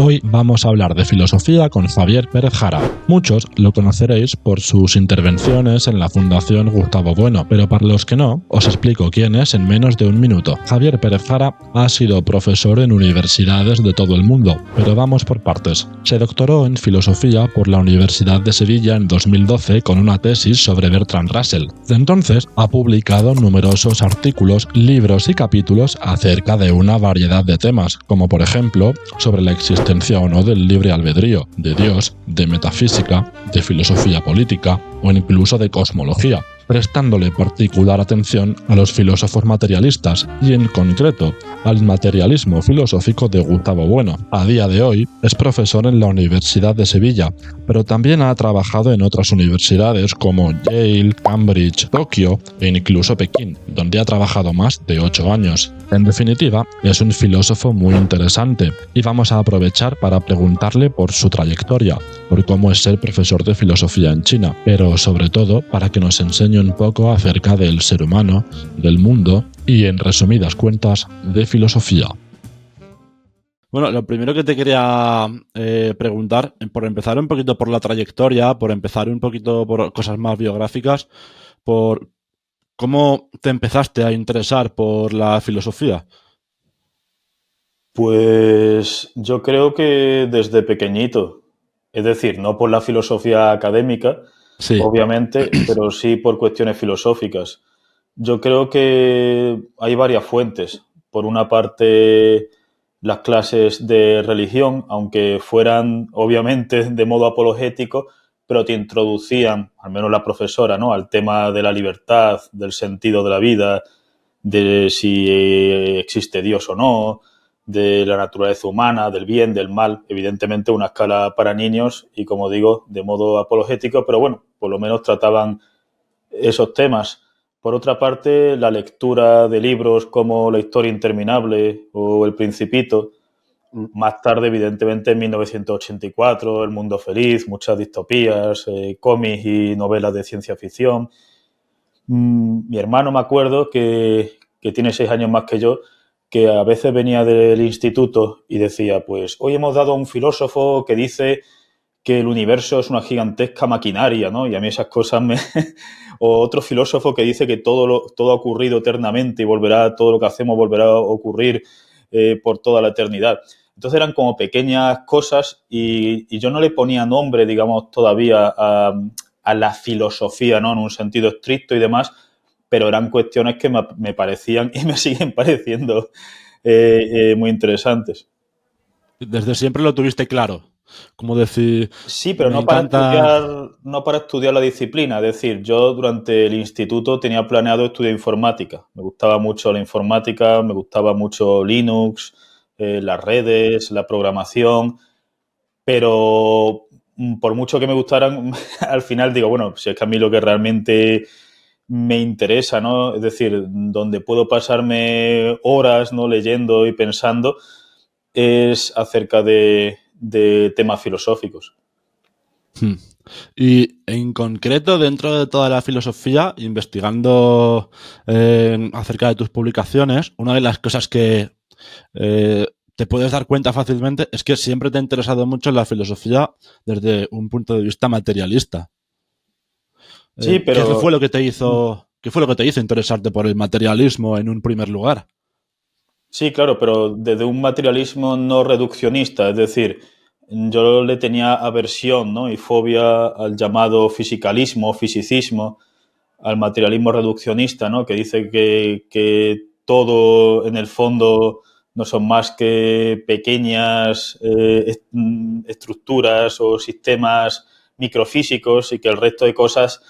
Hoy vamos a hablar de filosofía con Javier Pérez Jara. Muchos lo conoceréis por sus intervenciones en la Fundación Gustavo Bueno, pero para los que no, os explico quién es en menos de un minuto. Javier Pérez Jara ha sido profesor en universidades de todo el mundo, pero vamos por partes. Se doctoró en filosofía por la Universidad de Sevilla en 2012 con una tesis sobre Bertrand Russell. Desde entonces ha publicado numerosos artículos, libros y capítulos acerca de una variedad de temas, como por ejemplo sobre la existencia o no del libre albedrío, de Dios, de metafísica, de filosofía política o incluso de cosmología, prestándole particular atención a los filósofos materialistas y en concreto al materialismo filosófico de Gustavo Bueno. A día de hoy es profesor en la Universidad de Sevilla, pero también ha trabajado en otras universidades como Yale, Cambridge, Tokio e incluso Pekín, donde ha trabajado más de 8 años. En definitiva, es un filósofo muy interesante y vamos a aprovechar para preguntarle por su trayectoria, por cómo es ser profesor de filosofía en China, pero sobre todo para que nos enseñe un poco acerca del ser humano, del mundo y, en resumidas cuentas, de filosofía. Bueno, lo primero que te quería preguntar, por empezar un poquito por la trayectoria, por empezar un poquito por cosas más biográficas, por cómo te empezaste a interesar por la filosofía. Pues yo creo que desde pequeñito, es decir, no por la filosofía académica, Sí. obviamente, pero sí por cuestiones filosóficas. Yo creo que hay varias fuentes. Por una parte, las clases de religión, aunque fueran obviamente de modo apologético, pero te introducían, al menos la profesora, ¿no?, al tema de la libertad, del sentido de la vida, de si existe Dios o no, de la naturaleza humana, del bien, del mal, evidentemente una escala para niños y, como digo, de modo apologético, pero bueno, por lo menos trataban esos temas. Por otra parte, la lectura de libros como La historia interminable o El Principito, más tarde, evidentemente, en 1984, El mundo feliz, muchas distopías, cómics y novelas de ciencia ficción. Mi hermano, me acuerdo, que tiene 6 años más que yo, que a veces venía del instituto y decía, pues hoy hemos dado a un filósofo que dice que el universo es una gigantesca maquinaria, ¿no? Y a mí esas cosas me... O otro filósofo que dice que todo ha ocurrido eternamente y todo lo que hacemos volverá a ocurrir por toda la eternidad. Entonces eran como pequeñas cosas y yo no le ponía nombre, digamos, todavía a la filosofía, ¿no?, en un sentido estricto y demás, pero eran cuestiones que me parecían y me siguen pareciendo muy interesantes. Desde siempre lo tuviste claro. Como decir, sí, pero me no encanta... para estudiar la disciplina. Es decir, yo durante el instituto tenía planeado estudiar informática. Me gustaba mucho la informática, me gustaba mucho Linux, las redes, la programación, pero por mucho que me gustaran, al final digo, bueno, si es que a mí lo que realmente me interesa, ¿no?, es decir, donde puedo pasarme horas, ¿no?, leyendo y pensando, es acerca de temas filosóficos. Y en concreto, dentro de toda la filosofía, investigando acerca de tus publicaciones, una de las cosas que te puedes dar cuenta fácilmente es que siempre te ha interesado mucho la filosofía desde un punto de vista materialista. Sí, pero... ¿Qué fue lo que te hizo interesarte por el materialismo en un primer lugar? Sí, claro, pero desde un materialismo no reduccionista, es decir, yo le tenía aversión, ¿no?, y fobia al llamado fisicalismo, fisicismo, al materialismo reduccionista, ¿no?, que dice que todo en el fondo no son más que pequeñas estructuras o sistemas microfísicos y que el resto de cosas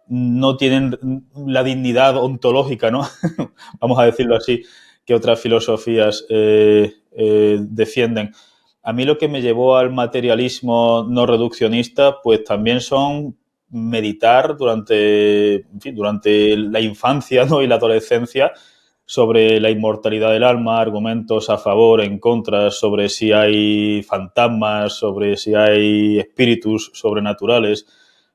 no tienen la dignidad ontológica, ¿no? Vamos a decirlo así, que otras filosofías defienden. A mí lo que me llevó al materialismo no reduccionista, pues también son meditar durante la infancia, ¿no?, y la adolescencia sobre la inmortalidad del alma, argumentos a favor, en contra, sobre si hay fantasmas, sobre si hay espíritus sobrenaturales,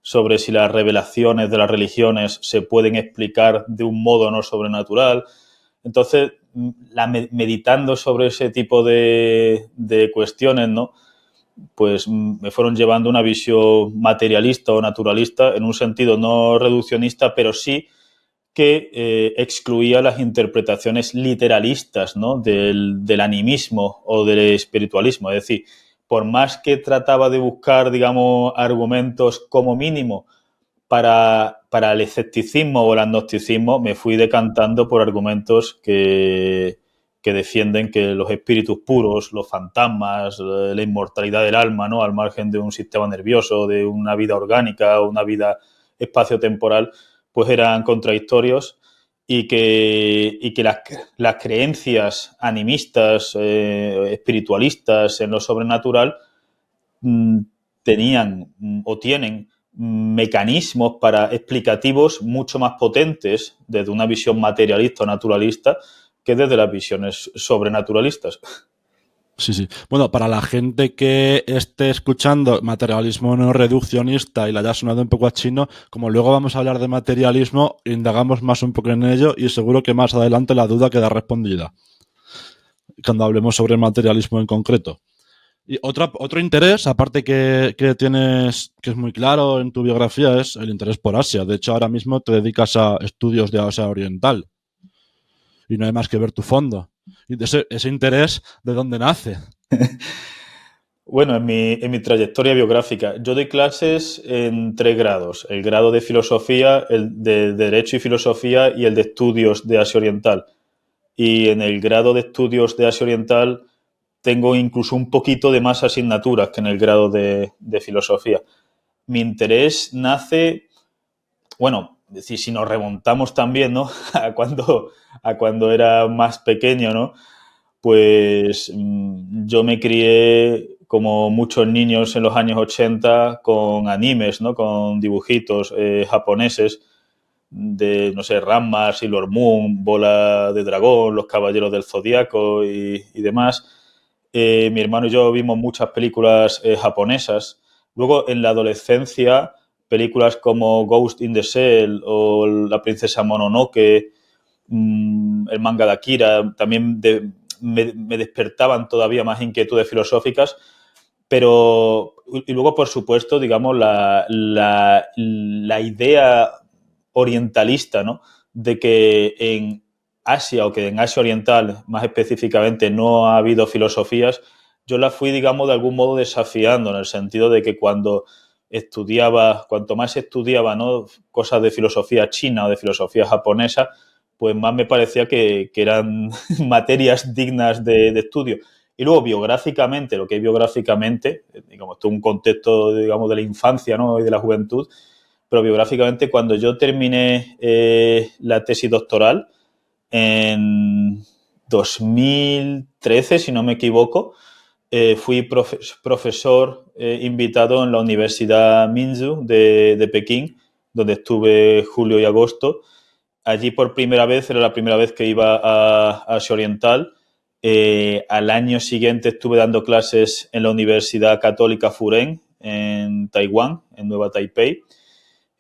sobre si las revelaciones de las religiones se pueden explicar de un modo no sobrenatural. Entonces, meditando sobre ese tipo de cuestiones, ¿no? Pues me fueron llevando una visión materialista o naturalista, en un sentido no reduccionista, pero sí que excluía las interpretaciones literalistas, ¿no? del animismo o del espiritualismo. Es decir, por más que trataba de buscar, digamos, argumentos como mínimo para el escepticismo o el agnosticismo, me fui decantando por argumentos que defienden que los espíritus puros, los fantasmas, la inmortalidad del alma, ¿no? Al margen de un sistema nervioso, de una vida orgánica o una vida espaciotemporal, pues eran contradictorios y que las creencias animistas, espiritualistas en lo sobrenatural tenían o tienen mecanismos explicativos mucho más potentes desde una visión materialista o naturalista que desde las visiones sobrenaturalistas. Sí, sí. Bueno, para la gente que esté escuchando materialismo no reduccionista y le haya sonado un poco a chino, como luego vamos a hablar de materialismo, indagamos más un poco en ello y seguro que más adelante la duda queda respondida cuando hablemos sobre el materialismo en concreto. Y otro interés, aparte que tienes, que es muy claro en tu biografía, es el interés por Asia. De hecho, ahora mismo te dedicas a estudios de Asia Oriental. Y no hay más que ver tu fondo. Y ese interés, ¿de dónde nace? Bueno, en mi trayectoria biográfica, yo doy clases en 3 grados. El grado de filosofía, el de Derecho y Filosofía y el de Estudios de Asia Oriental. Y en el grado de Estudios de Asia Oriental tengo incluso un poquito de más asignaturas que en el grado de Filosofía. Mi interés nace, bueno, es decir, si nos remontamos también, ¿no? a cuando era más pequeño, ¿no? Pues yo me crié como muchos niños en los años 80 con animes, ¿no? Con dibujitos japoneses de, no sé, Ranma, Sailor Moon, Bola de Dragón, Los Caballeros del Zodíaco y demás. Mi hermano y yo vimos muchas películas japonesas. Luego, en la adolescencia, películas como Ghost in the Shell o La princesa Mononoke, el manga de Akira, también me despertaban todavía más inquietudes filosóficas. Pero, y luego, por supuesto, digamos, la idea orientalista, ¿no? De que en Asia o que en Asia Oriental, más específicamente, no ha habido filosofías, yo la fui, digamos, de algún modo desafiando, en el sentido de que cuanto más estudiaba, ¿no? Cosas de filosofía china o de filosofía japonesa, pues más me parecía que eran materias dignas de estudio. Y luego, biográficamente, lo que es biográficamente, digamos, esto es un contexto, digamos, de la infancia, ¿no? Y de la juventud, pero biográficamente, cuando yo terminé la tesis doctoral en 2013, si no me equivoco, fui profesor invitado en la Universidad Minzu de Pekín, donde estuve julio y agosto. Allí por primera vez, era la primera vez que iba a Asia Oriental. Al año siguiente estuve dando clases en la Universidad Católica Furen, en Taiwán, en Nueva Taipei.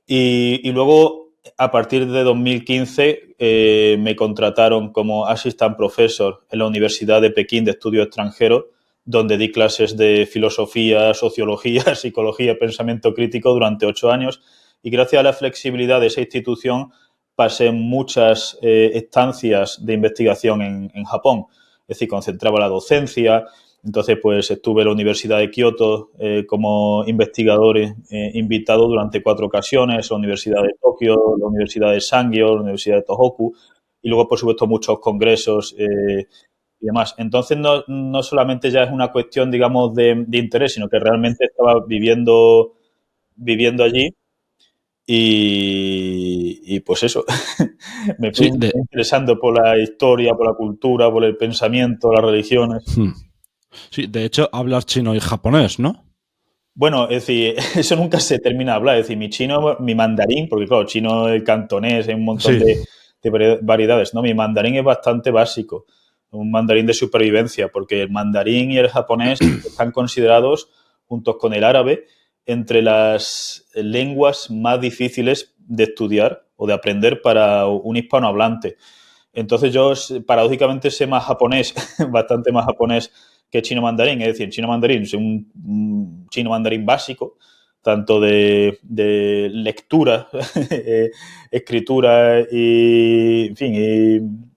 Y luego, a partir de 2015, me contrataron como assistant professor en la Universidad de Pekín de Estudios Extranjeros, donde di clases de filosofía, sociología, psicología, pensamiento crítico durante 8 años. Y gracias a la flexibilidad de esa institución, pasé muchas estancias de investigación en Japón. Es decir, concentraba la docencia. Entonces, pues estuve en la Universidad de Kioto como investigador invitado durante 4 ocasiones, la Universidad de Tokio, la Universidad de Sangyo, la Universidad de Tohoku, y luego, por supuesto, muchos congresos y demás. Entonces, no solamente ya es una cuestión, digamos, de interés, sino que realmente estaba viviendo allí y pues eso, me fui Sí, interesando por la historia, por la cultura, por el pensamiento, las religiones. Sí, de hecho, hablas chino y japonés, ¿no? Bueno, es decir, eso nunca se termina de hablar. Es decir, mi chino, mi mandarín, porque claro, chino, el cantonés, hay un montón Sí. de variedades, ¿no? Mi mandarín es bastante básico, un mandarín de supervivencia, porque el mandarín y el japonés están considerados, juntos con el árabe, entre las lenguas más difíciles de estudiar o de aprender para un hispanohablante. Entonces yo, paradójicamente, sé más japonés, bastante más japonés que chino mandarín. Es decir, en chino mandarín soy un chino mandarín básico, tanto de lectura, escritura y, en fin,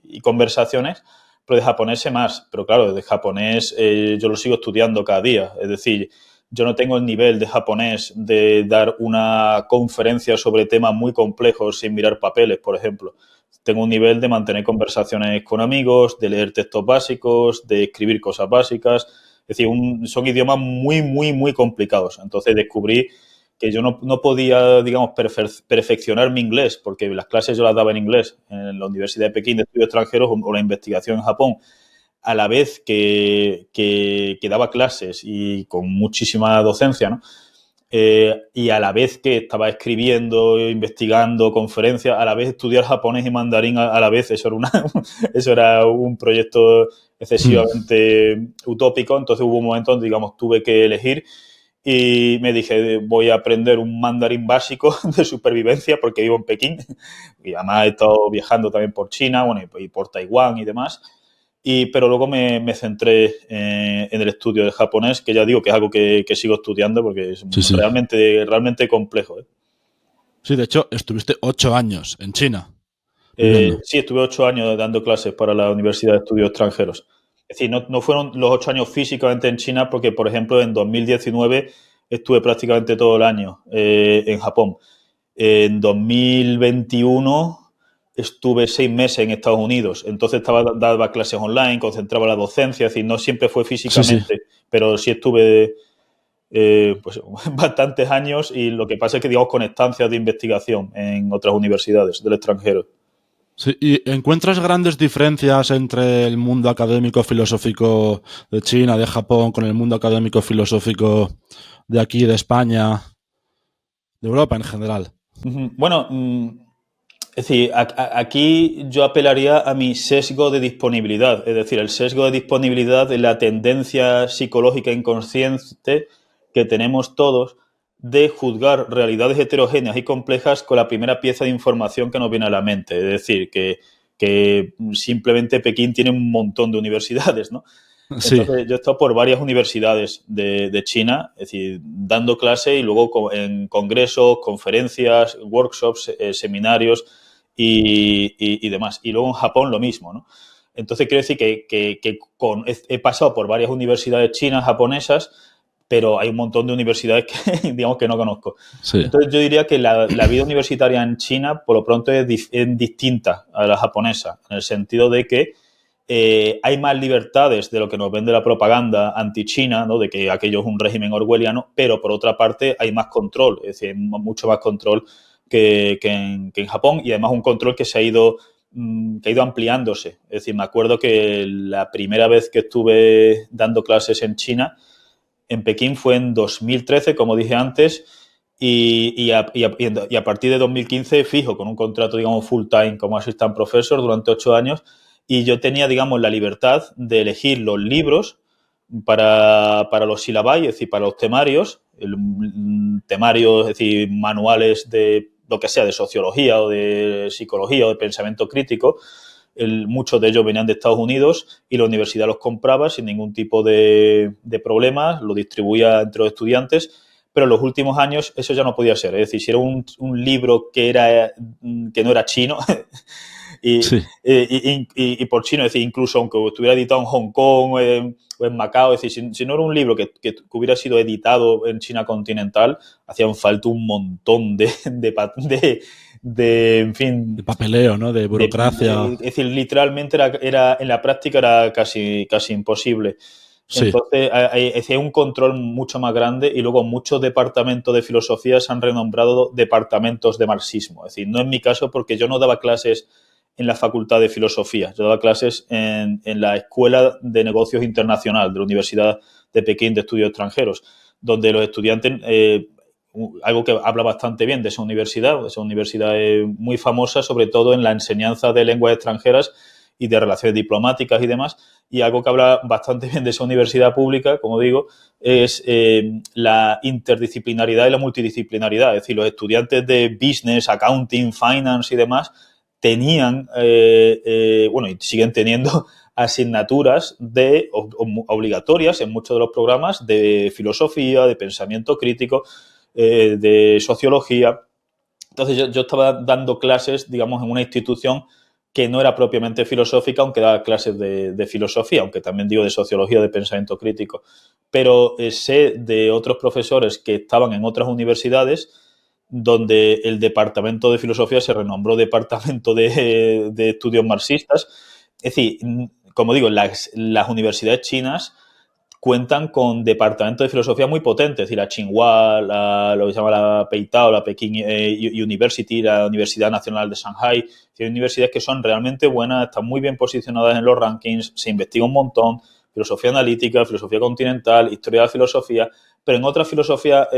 y conversaciones, pero de japonés sé más. Pero claro, de japonés yo lo sigo estudiando cada día. Es decir, yo no tengo el nivel de japonés de dar una conferencia sobre temas muy complejos sin mirar papeles, por ejemplo. Tengo un nivel de mantener conversaciones con amigos, de leer textos básicos, de escribir cosas básicas. Es decir, son idiomas muy, muy, muy complicados. Entonces descubrí que yo no podía, digamos, perfeccionar mi inglés, porque las clases yo las daba en inglés en la Universidad de Pekín de Estudios Extranjeros o la investigación en Japón, a la vez que daba clases y con muchísima docencia, ¿no? Y a la vez que estaba escribiendo, investigando, conferencias, a la vez estudiar japonés y mandarín a la vez, eso era un proyecto excesivamente utópico. Entonces hubo un momento donde, digamos, tuve que elegir y me dije, voy a aprender un mandarín básico de supervivencia porque vivo en Pekín y además he estado viajando también por China, bueno, y por Taiwán y demás. Pero luego me centré en el estudio de japonés, que ya digo que es algo que sigo estudiando porque es Sí. realmente complejo, ¿eh? Sí, de hecho, estuviste 8 años en China viviendo. Sí, estuve 8 años dando clases para la Universidad de Estudios Extranjeros. Es decir, no fueron los 8 años físicamente en China porque, por ejemplo, en 2019 estuve prácticamente todo el año en Japón. En 2021 estuve 6 meses en Estados Unidos. Entonces daba clases online, concentraba la docencia. Es decir, no siempre fue Sí. físicamente, pero sí estuve pues, bastantes años y lo que pasa es que, digamos, con estancias de investigación en otras universidades del extranjero. Sí, ¿y encuentras grandes diferencias entre el mundo académico filosófico de China, de Japón, con el mundo académico filosófico de aquí, de España, de Europa en general? Bueno, es decir, aquí yo apelaría a mi sesgo de disponibilidad. Es decir, el sesgo de disponibilidad es la tendencia psicológica inconsciente que tenemos todos de juzgar realidades heterogéneas y complejas con la primera pieza de información que nos viene a la mente. Es decir, que simplemente Pekín tiene un montón de universidades, ¿no? Sí, Entonces, yo he estado por varias universidades de China, es decir, dando clase y luego en congresos, conferencias, workshops, seminarios y demás. Y luego en Japón lo mismo, ¿no? Entonces, quiero decir que he pasado por varias universidades chinas, japonesas, pero hay un montón de universidades que, digamos, que no conozco. sí. Entonces, yo diría que la vida universitaria en China, por lo pronto, es distinta a la japonesa, en el sentido de que hay más libertades de lo que nos vende la propaganda anti-China, ¿no? De que aquello es un régimen orwelliano, pero por otra parte hay más control, es decir, mucho más control que en Japón, y además un control que ha ido ampliándose. Es decir, me acuerdo que la primera vez que estuve dando clases en China, en Pekín, fue en 2013, como dije antes, y a partir de 2015 fijo, con un contrato, digamos, full time como assistant professor durante 8 años, y yo tenía, digamos, la libertad de elegir los libros para los syllabi, es decir, para los temarios, temarios, es decir, manuales de lo que sea, de sociología o de psicología o de pensamiento crítico. Muchos de ellos venían de Estados Unidos y la universidad los compraba sin ningún tipo de problemas, lo distribuía entre los estudiantes, pero en los últimos años eso ya no podía ser. Es decir, si era un libro que no era chino Sí. y por chino, es decir, incluso aunque estuviera editado en Hong Kong o en Macao, es decir, si no era un libro que hubiera sido editado en China continental, hacían falta un montón en fin, De papeleo, ¿no? De burocracia. es decir, literalmente era en la práctica era casi imposible. Sí, Entonces, hay un control mucho más grande y luego muchos departamentos de filosofía se han renombrado departamentos de marxismo. Es decir, no en mi caso porque yo no daba clases en la Facultad de Filosofía, yo daba clases en la Escuela de Negocios Internacional de la Universidad de Pekín de Estudios Extranjeros, donde los estudiantes, algo que habla bastante bien de esa universidad es muy famosa sobre todo en la enseñanza de lenguas extranjeras y de relaciones diplomáticas y demás, y algo que habla bastante bien de esa universidad pública, como digo, es la interdisciplinaridad y la multidisciplinaridad. Es decir, los estudiantes de business, accounting, finance y demás tenían, bueno, y siguen teniendo asignaturas obligatorias en muchos de los programas de filosofía, de pensamiento crítico, de sociología. Entonces yo estaba dando clases, digamos, en una institución que no era propiamente filosófica, aunque daba clases de filosofía, aunque también digo de sociología, de pensamiento crítico. Pero sé de otros profesores que estaban en otras universidades donde el departamento de filosofía se renombró departamento de estudios marxistas. Es decir, como digo, las universidades chinas cuentan con departamentos de filosofía muy potentes, es decir, la Tsinghua, lo que se llama la Peitao, la Peking University, la Universidad Nacional de Shanghai. Hay universidades que son realmente buenas, están muy bien posicionadas en los rankings, se investiga un montón, filosofía analítica, filosofía continental, historia de la filosofía, pero en otras filosofías,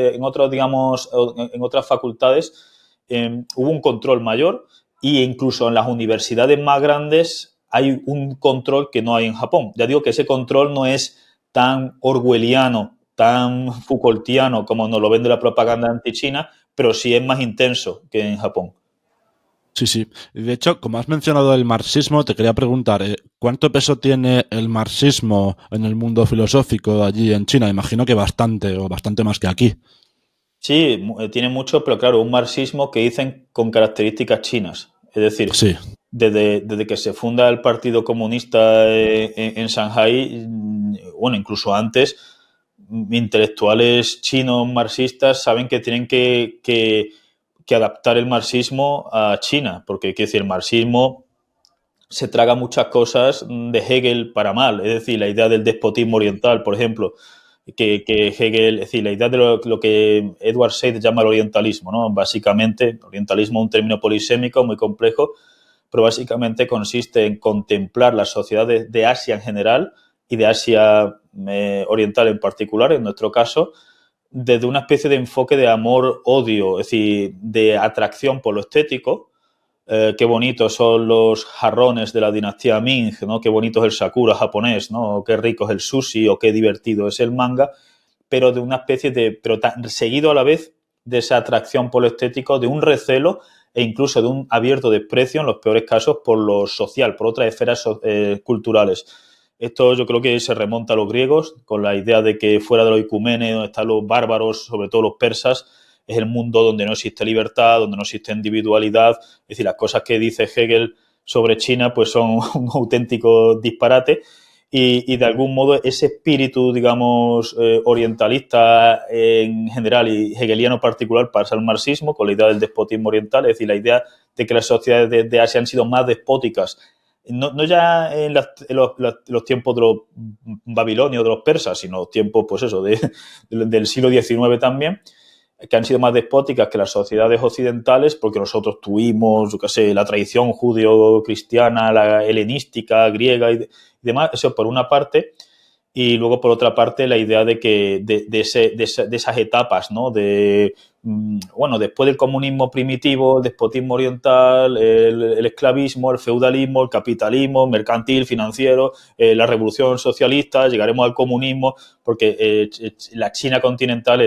digamos, en otras facultades hubo un control mayor e incluso en las universidades más grandes hay un control que no hay en Japón. Ya digo que ese control no es tan orwelliano, tan Foucaultiano como nos lo vende la propaganda anti-China, pero sí es más intenso que en Japón. Sí, sí. De hecho, como has mencionado el marxismo, te quería preguntar, ¿cuánto peso tiene el marxismo en el mundo filosófico allí en China? Imagino que bastante, o bastante más que aquí. Sí, tiene mucho, pero claro, un marxismo que dicen con características chinas. Es decir, Sí. desde que se funda el Partido Comunista en Shanghái, bueno, incluso antes, intelectuales chinos marxistas saben que tienen que adaptar el marxismo a China, porque quiero decir, el marxismo se traga muchas cosas de Hegel para mal, es decir, la idea del despotismo oriental, por ejemplo, que Hegel, es decir, la idea de lo que Edward Said llama el orientalismo, ¿no? Básicamente, orientalismo es un término polisémico muy complejo, pero básicamente consiste en contemplar las sociedades de Asia en general y de Asia oriental en particular, en nuestro caso, desde una especie de enfoque de amor-odio, es decir, de atracción por lo estético. Qué bonitos son los jarrones de la dinastía Ming, ¿no? Qué bonito es el sakura japonés, ¿no? Qué rico es el sushi o qué divertido es el manga, pero de una especie pero seguido a la vez de esa atracción por lo estético, de un recelo e incluso de un abierto desprecio, en los peores casos, por lo social, por otras esferas culturales. Esto yo creo que se remonta a los griegos, con la idea de que fuera de los icúmenes, donde están los bárbaros, sobre todo los persas, es el mundo donde no existe libertad, donde no existe individualidad. Es decir, las cosas que dice Hegel sobre China pues son un auténtico disparate y de algún modo ese espíritu, digamos, orientalista en general y hegeliano particular pasa al marxismo con la idea del despotismo oriental, es decir, la idea de que las sociedades de Asia han sido más despóticas. No ya en los tiempos de los babilonios, de los persas, sino los tiempos, pues eso, del siglo XIX también, que han sido más despóticas que las sociedades occidentales porque nosotros tuvimos, yo qué sé, la tradición judío-cristiana, la helenística, griega y demás, eso por una parte, y luego por otra parte la idea de que de esas etapas, ¿no? Bueno, después del comunismo primitivo, el despotismo oriental, el esclavismo, el feudalismo, el capitalismo mercantil, financiero, la revolución socialista, llegaremos al comunismo, porque la China continental,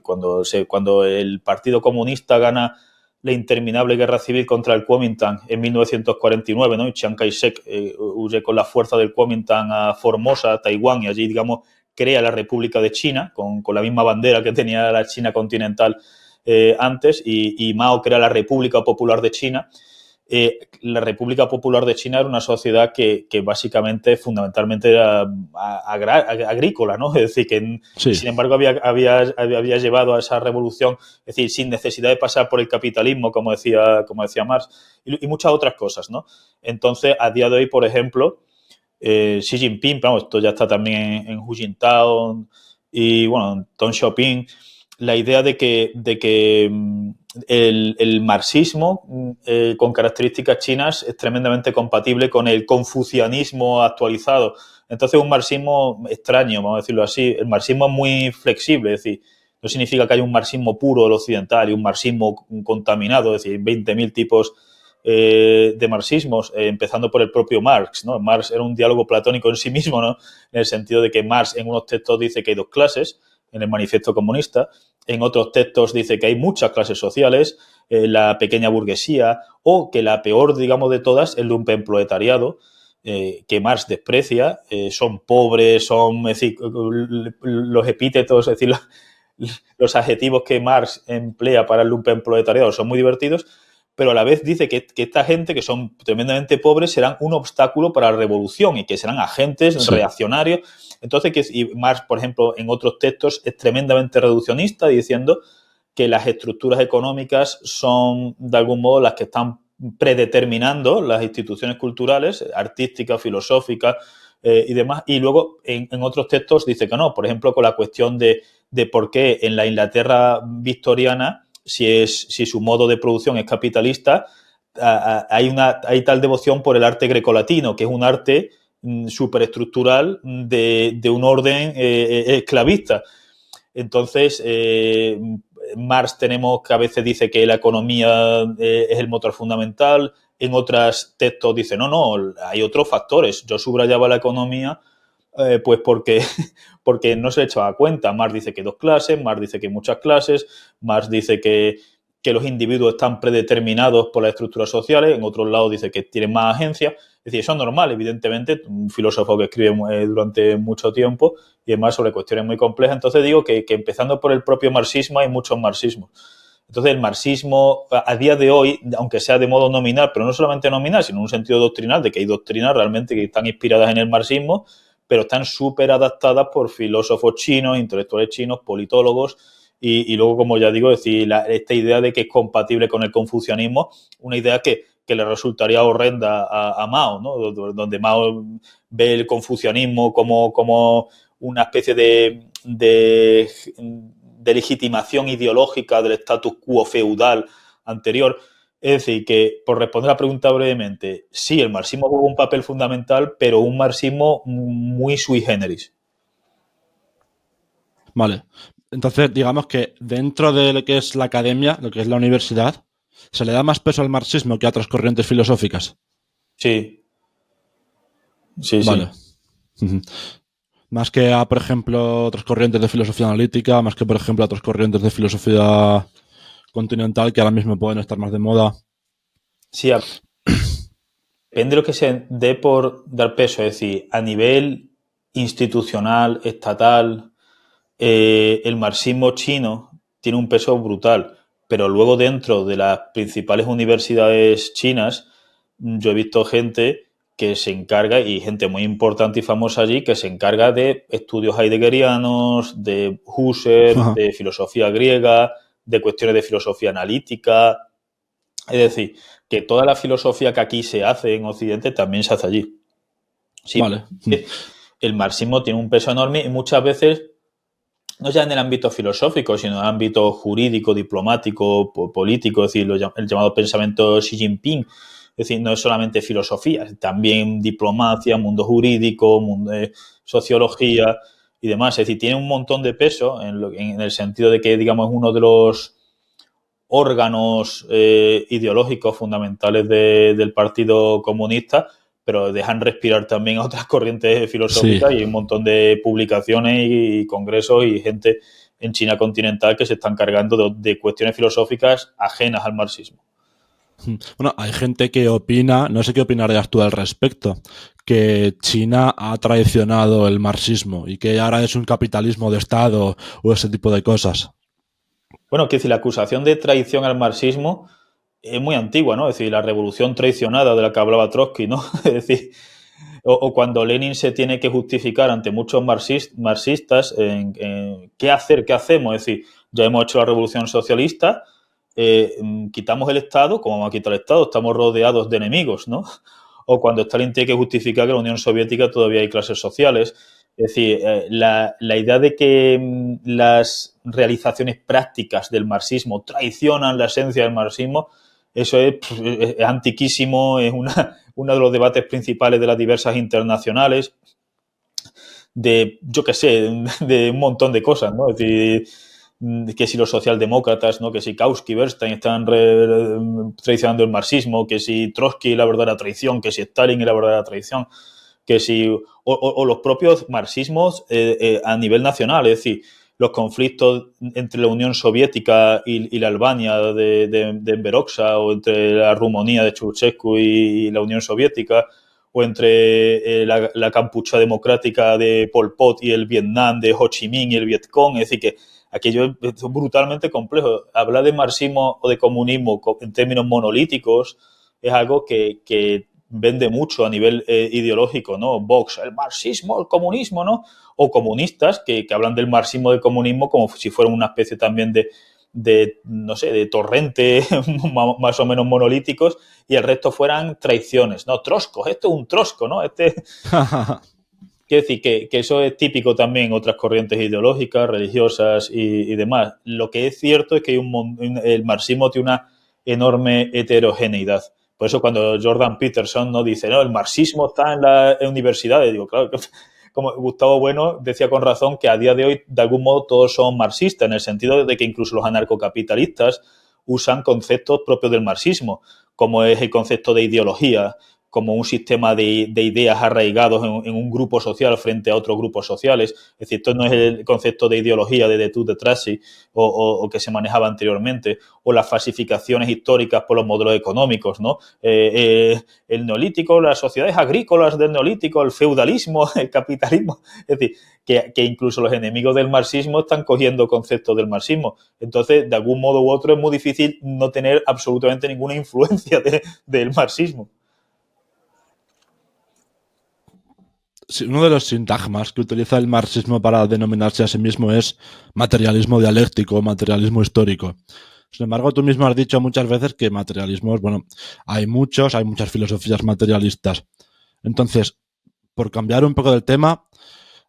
cuando el Partido Comunista gana la interminable guerra civil contra el Kuomintang en 1949, ¿no? Y Chiang Kai-shek huye con la fuerza del Kuomintang a Formosa, Taiwán, y allí, digamos, crea la República de China, con la misma bandera que tenía la China continental antes, y Mao crea la República Popular de China. La República Popular de China era una sociedad que básicamente, fundamentalmente, era agrícola, ¿no? Es decir, que Sí. sin embargo había llevado a esa revolución, es decir, sin necesidad de pasar por el capitalismo, como decía Marx, y muchas otras cosas, ¿no? Entonces, a día de hoy, por ejemplo, Xi Jinping, vamos, esto ya está también en Hu Jintao y, bueno, en Deng Xiaoping, la idea de que el marxismo con características chinas es tremendamente compatible con el confucianismo actualizado. Entonces, un marxismo extraño, vamos a decirlo así. El marxismo es muy flexible, es decir, no significa que haya un marxismo puro del occidental y un marxismo contaminado, es decir, 20.000 tipos de marxismos, empezando por el propio Marx, ¿no? Marx era un diálogo platónico en sí mismo, ¿no? En el sentido de que Marx en unos textos dice que hay dos clases, en el Manifiesto Comunista. En otros textos dice que hay muchas clases sociales, la pequeña burguesía, o que la peor, digamos, de todas, el lumpenproletariado, que Marx desprecia, son pobres, son, es decir, los epítetos, es decir, los adjetivos que Marx emplea para el lumpenproletariado son muy divertidos, pero a la vez dice que esta gente, que son tremendamente pobres, serán un obstáculo para la revolución y que serán agentes reaccionarios. Entonces, y Marx, por ejemplo, en otros textos es tremendamente reduccionista, diciendo que las estructuras económicas son, de algún modo, las que están predeterminando las instituciones culturales, artísticas, filosóficas y demás. Y luego, en otros textos dice que no. Por ejemplo, con la cuestión de por qué en la Inglaterra victoriana, si su modo de producción es capitalista, hay tal devoción por el arte grecolatino, que es un arte superestructural de un orden esclavista. Entonces, Marx tenemos que a veces dice que la economía es el motor fundamental, en otros textos dice no, hay otros factores. Yo subrayaba la economía pues porque no se le echaba cuenta. Marx dice que hay dos clases, Marx dice que hay muchas clases, Marx dice que los individuos están predeterminados por las estructuras sociales, en otros lados dice que tienen más agencia. Es decir, eso es normal, evidentemente, un filósofo que escribe durante mucho tiempo y además sobre cuestiones muy complejas. Entonces digo que empezando por el propio marxismo hay muchos marxismos. Entonces el marxismo a día de hoy, aunque sea de modo nominal, pero no solamente nominal, sino en un sentido doctrinal, de que hay doctrinas realmente que están inspiradas en el marxismo, pero están súper adaptadas por filósofos chinos, intelectuales chinos, politólogos, y luego, como ya digo, decir, esta idea de que es compatible con el confucianismo, una idea que le resultaría horrenda a Mao, ¿no? Donde Mao ve el confucianismo como una especie de legitimación ideológica del status quo feudal anterior. Es decir, que, por responder a la pregunta brevemente, sí, el marxismo juega un papel fundamental, pero un marxismo muy sui generis. Vale. Entonces, digamos que dentro de lo que es la academia, lo que es la universidad, ¿se le da más peso al marxismo que a otras corrientes filosóficas? Sí. Sí, vale. Sí. Más que a, por ejemplo, otras corrientes de filosofía analítica, más que, por ejemplo, a otras corrientes de filosofía continental que ahora mismo pueden estar más de moda. Sí, depende de lo que se dé por dar peso. Es decir, a nivel institucional, estatal, el marxismo chino tiene un peso brutal, pero luego dentro de las principales universidades chinas yo he visto gente que se encarga, y gente muy importante y famosa allí, que se encarga de estudios heideggerianos, de Husserl, de filosofía griega, de cuestiones de filosofía analítica. Es decir, que toda la filosofía que aquí se hace en Occidente también se hace allí. Sí, vale. El marxismo tiene un peso enorme y muchas veces, no ya en el ámbito filosófico, sino en el ámbito jurídico, diplomático, político, es decir, el llamado pensamiento Xi Jinping. Es decir, no es solamente filosofía, también diplomacia, mundo jurídico, mundo de sociología y demás. Es decir, tiene un montón de peso en el sentido de que, digamos, es uno de los órganos ideológicos fundamentales del Partido Comunista, pero dejan respirar también a otras corrientes filosóficas. Sí. Y hay un montón de publicaciones y congresos y gente en China continental que se están cargando de cuestiones filosóficas ajenas al marxismo. Bueno, hay gente que opina, no sé qué opinarías tú al respecto, que China ha traicionado el marxismo y que ahora es un capitalismo de Estado o ese tipo de cosas. Bueno, quiero decir, la acusación de traición al marxismo es muy antigua, ¿no? Es decir, la revolución traicionada de la que hablaba Trotsky, ¿no? Es decir, o cuando Lenin se tiene que justificar ante muchos marxistas en qué hacer, qué hacemos. Es decir, ya hemos hecho la revolución socialista, quitamos el Estado, ¿cómo vamos a quitar el Estado? Estamos rodeados de enemigos, ¿no? O cuando Stalin tiene que justificar que en la Unión Soviética todavía hay clases sociales. Es decir, la idea de que las realizaciones prácticas del marxismo traicionan la esencia del marxismo, eso es antiquísimo, es uno de los debates principales de las diversas internacionales, de, yo qué sé, de un montón de cosas, ¿no? Es decir, que si los socialdemócratas, ¿no? Que si Kautsky, Bernstein están traicionando el marxismo, que si Trotsky es la verdadera traición, que si Stalin es la verdadera traición, que si o los propios marxismos a nivel nacional. Es decir, los conflictos entre la Unión Soviética y la Albania de Enver Hoxha, o entre la Rumanía de Ceausescu y la Unión Soviética, o entre la Kampuchea democrática de Pol Pot y el Vietnam de Ho Chi Minh y el Vietcong. Es decir, que aquello es brutalmente complejo. Hablar de marxismo o de comunismo en términos monolíticos es algo que vende mucho a nivel ideológico, ¿no? Vox, el marxismo, el comunismo, ¿no? O comunistas que hablan del marxismo, del comunismo, como si fuera una especie también no sé, de torrente más o menos monolíticos, y el resto fueran traiciones, ¿no? Troscos, esto es un trosco, ¿no? Quiero decir que eso es típico también en otras corrientes ideológicas, religiosas y demás. Lo que es cierto es que el marxismo tiene una enorme heterogeneidad. Por eso cuando Jordan Peterson no dice, no, el marxismo está en las universidades, digo, claro, como Gustavo Bueno decía con razón que a día de hoy de algún modo todos son marxistas, en el sentido de que incluso los anarcocapitalistas usan conceptos propios del marxismo, como es el concepto de ideología, como un sistema de ideas arraigados en un grupo social frente a otros grupos sociales. Es decir, esto no es el concepto de ideología de Detour de Tracy o que se manejaba anteriormente, o las falsificaciones históricas por los modelos económicos, ¿no? El neolítico, las sociedades agrícolas del neolítico, el feudalismo, el capitalismo. Es decir, que incluso los enemigos del marxismo están cogiendo conceptos del marxismo. Entonces, de algún modo u otro, es muy difícil no tener absolutamente ninguna influencia del marxismo. Sí, uno de los sintagmas que utiliza el marxismo para denominarse a sí mismo es materialismo dialéctico, materialismo histórico. Sin embargo, tú mismo has dicho muchas veces que materialismos, bueno, hay muchas filosofías materialistas. Entonces, por cambiar un poco del tema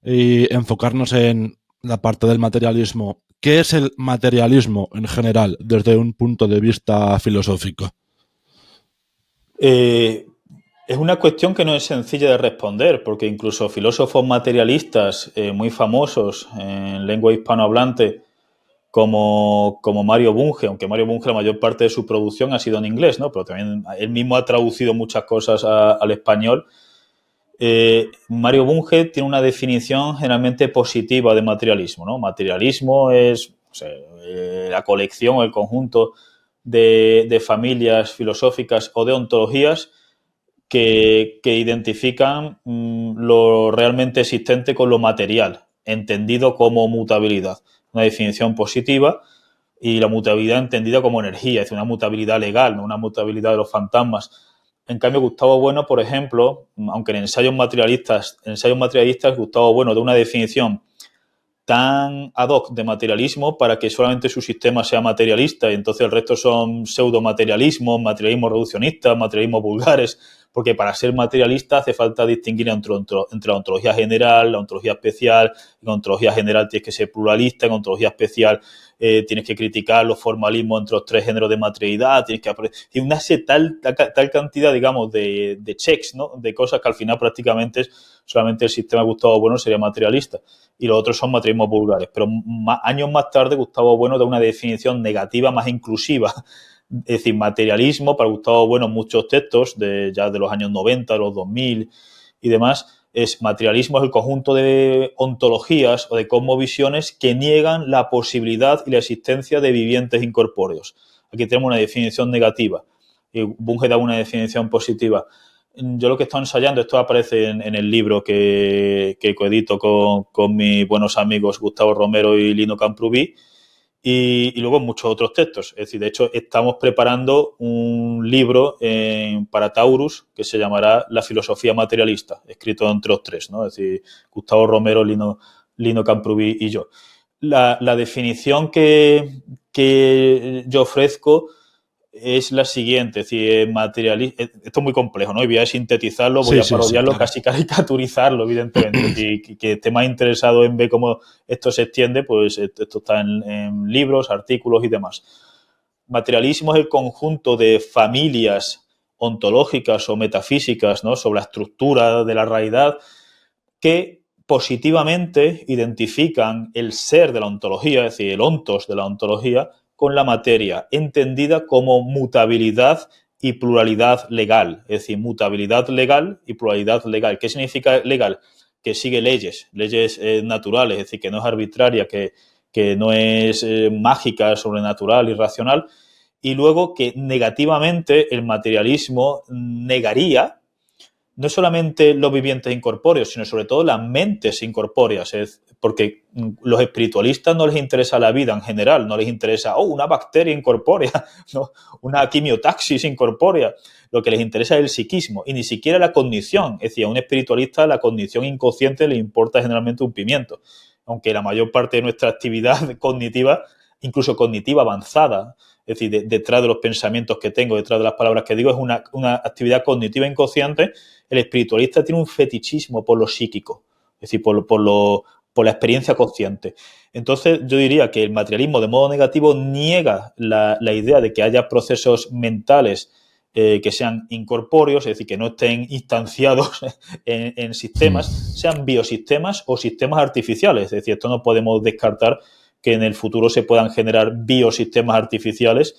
y enfocarnos en la parte del materialismo, ¿qué es el materialismo en general desde un punto de vista filosófico? Es una cuestión que no es sencilla de responder, porque incluso filósofos materialistas muy famosos en lengua hispanohablante, como Mario Bunge, aunque Mario Bunge la mayor parte de su producción ha sido en inglés, ¿no? Pero también él mismo ha traducido muchas cosas al español. Mario Bunge tiene una definición generalmente positiva de materialismo, ¿no? Materialismo es, o sea, la colección o el conjunto de familias filosóficas o de ontologías que identifican lo realmente existente con lo material, entendido como mutabilidad. Una definición positiva, y la mutabilidad entendida como energía, es decir, una mutabilidad legal, no una mutabilidad de los fantasmas. En cambio, Gustavo Bueno, por ejemplo, aunque en ensayos materialistas, Gustavo Bueno da una definición tan ad hoc de materialismo para que solamente su sistema sea materialista, y entonces el resto son pseudomaterialismos, materialismos reduccionistas, materialismos vulgares, porque para ser materialista hace falta distinguir entre la ontología general, la ontología especial. En ontología general tienes que ser pluralista, en ontología especial tienes que criticar los formalismos entre los tres géneros de materialidad, tienes que y una tal cantidad, digamos, de checks, ¿no? De cosas que al final prácticamente solamente el sistema de Gustavo Bueno sería materialista, y los otros son materialismos vulgares. Pero años más tarde Gustavo Bueno da una definición negativa más inclusiva. Es decir, materialismo, para Gustavo Bueno, muchos textos ya de los años 90, de los 2000 y demás, materialismo es el conjunto de ontologías o de cosmovisiones que niegan la posibilidad y la existencia de vivientes incorpóreos. Aquí tenemos una definición negativa y Bunge da una definición positiva. Yo lo que estoy ensayando, esto aparece en el libro que coedito con mis buenos amigos Gustavo Romero y Lino Camprubí, y luego muchos otros textos. Es decir, de hecho, estamos preparando un libro para Taurus que se llamará La filosofía materialista, escrito entre los tres, ¿no? Es decir, Gustavo Romero, Lino Camprubí y yo. La definición que yo ofrezco es la siguiente, es decir, esto es muy complejo, ¿no? Y voy a sintetizarlo, voy a parodiarlo, claro, casi caricaturizarlo, evidentemente. Y que esté más interesado en ver cómo esto se extiende, pues esto está en libros, artículos y demás. Materialismo es el conjunto de familias ontológicas o metafísicas, ¿no? Sobre la estructura de la realidad que positivamente identifican el ser de la ontología, es decir, el ontos de la ontología, con la materia, entendida como mutabilidad y pluralidad legal. Es decir, mutabilidad legal y pluralidad legal. ¿Qué significa legal? Que sigue leyes naturales, es decir, que no es arbitraria, que que no es mágica, sobrenatural, irracional, y luego que negativamente el materialismo negaría no solamente los vivientes incorpóreos, sino sobre todo las mentes incorpóreas, porque los espiritualistas no les interesa la vida en general, no les interesa, una bacteria incorpórea, ¿no? Una quimiotaxis incorpórea. Lo que les interesa es el psiquismo y ni siquiera la cognición. Es decir, a un espiritualista la cognición inconsciente le importa generalmente un pimiento, aunque la mayor parte de nuestra actividad cognitiva, incluso cognitiva avanzada, es decir, detrás de los pensamientos que tengo, detrás de las palabras que digo, es una actividad cognitiva inconsciente. El espiritualista tiene un fetichismo por lo psíquico, es decir, por la experiencia consciente. Entonces, yo diría que el materialismo de modo negativo niega la idea de que haya procesos mentales que sean incorpóreos, es decir, que no estén instanciados en sistemas, sean biosistemas o sistemas artificiales. Es decir, esto no podemos descartar que en el futuro se puedan generar biosistemas artificiales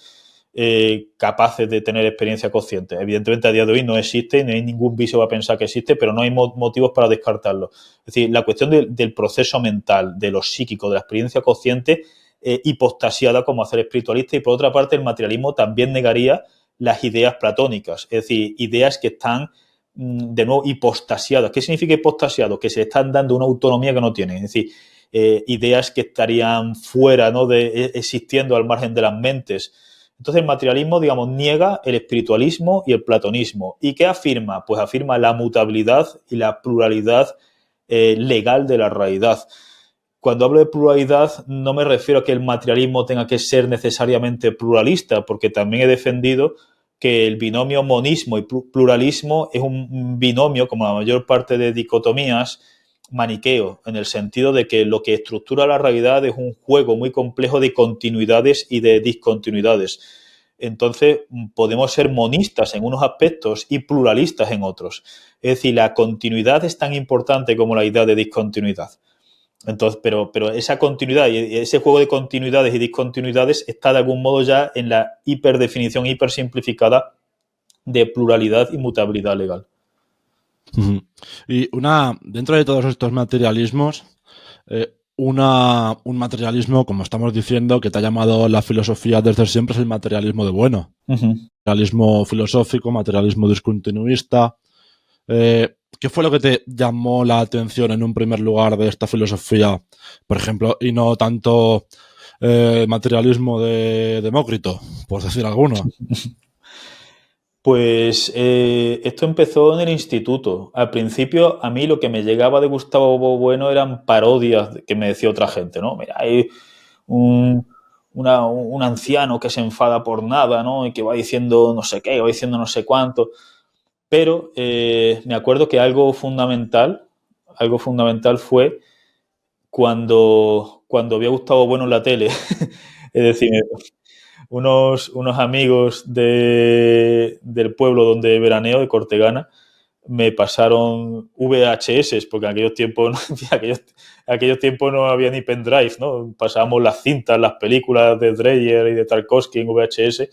capaces de tener experiencia consciente. Evidentemente, a día de hoy no existe, no hay ningún viso va a pensar que existe, pero no hay motivos para descartarlo. Es decir, la cuestión del proceso mental, de lo psíquico, de la experiencia consciente, hipostasiada como hacer espiritualista, y por otra parte el materialismo también negaría las ideas platónicas, es decir, ideas que están de nuevo hipostasiadas. ¿Qué significa hipostasiado? Que se están dando una autonomía que no tienen, es decir, ideas que estarían fuera, ¿no?, existiendo al margen de las mentes. Entonces el materialismo, digamos, niega el espiritualismo y el platonismo. ¿Y qué afirma? Pues afirma la mutabilidad y la pluralidad legal de la realidad. Cuando hablo de pluralidad no me refiero a que el materialismo tenga que ser necesariamente pluralista, porque también he defendido que el binomio monismo y pluralismo es un binomio, como la mayor parte de dicotomías, maniqueo, en el sentido de que lo que estructura la realidad es un juego muy complejo de continuidades y de discontinuidades. Entonces, podemos ser monistas en unos aspectos y pluralistas en otros. Es decir, la continuidad es tan importante como la idea de discontinuidad. Entonces, pero esa continuidad y ese juego de continuidades y discontinuidades está de algún modo ya en la hiperdefinición, hipersimplificada de pluralidad y mutabilidad legal. Y dentro de todos estos materialismos, un materialismo, como estamos diciendo, que te ha llamado la filosofía desde siempre, es el materialismo de bueno. Materialismo filosófico, materialismo discontinuista. ¿Qué fue lo que te llamó la atención en un primer lugar de esta filosofía, por ejemplo, y no tanto materialismo de Demócrito, por decir alguno? Pues esto empezó en el instituto. Al principio, a mí lo que me llegaba de Gustavo Bueno eran parodias que me decía otra gente, ¿no? Mira, hay un anciano que se enfada por nada, ¿no? Y que va diciendo no sé qué, va diciendo no sé cuánto. Pero me acuerdo que algo fundamental fue cuando vi a Gustavo Bueno en la tele. Es decir, unos amigos del pueblo donde veraneo, de Cortegana, me pasaron VHS, porque en aquellos tiempos no había ni pendrive, ¿no? Pasábamos las cintas, las películas de Dreyer y de Tarkovsky en VHS,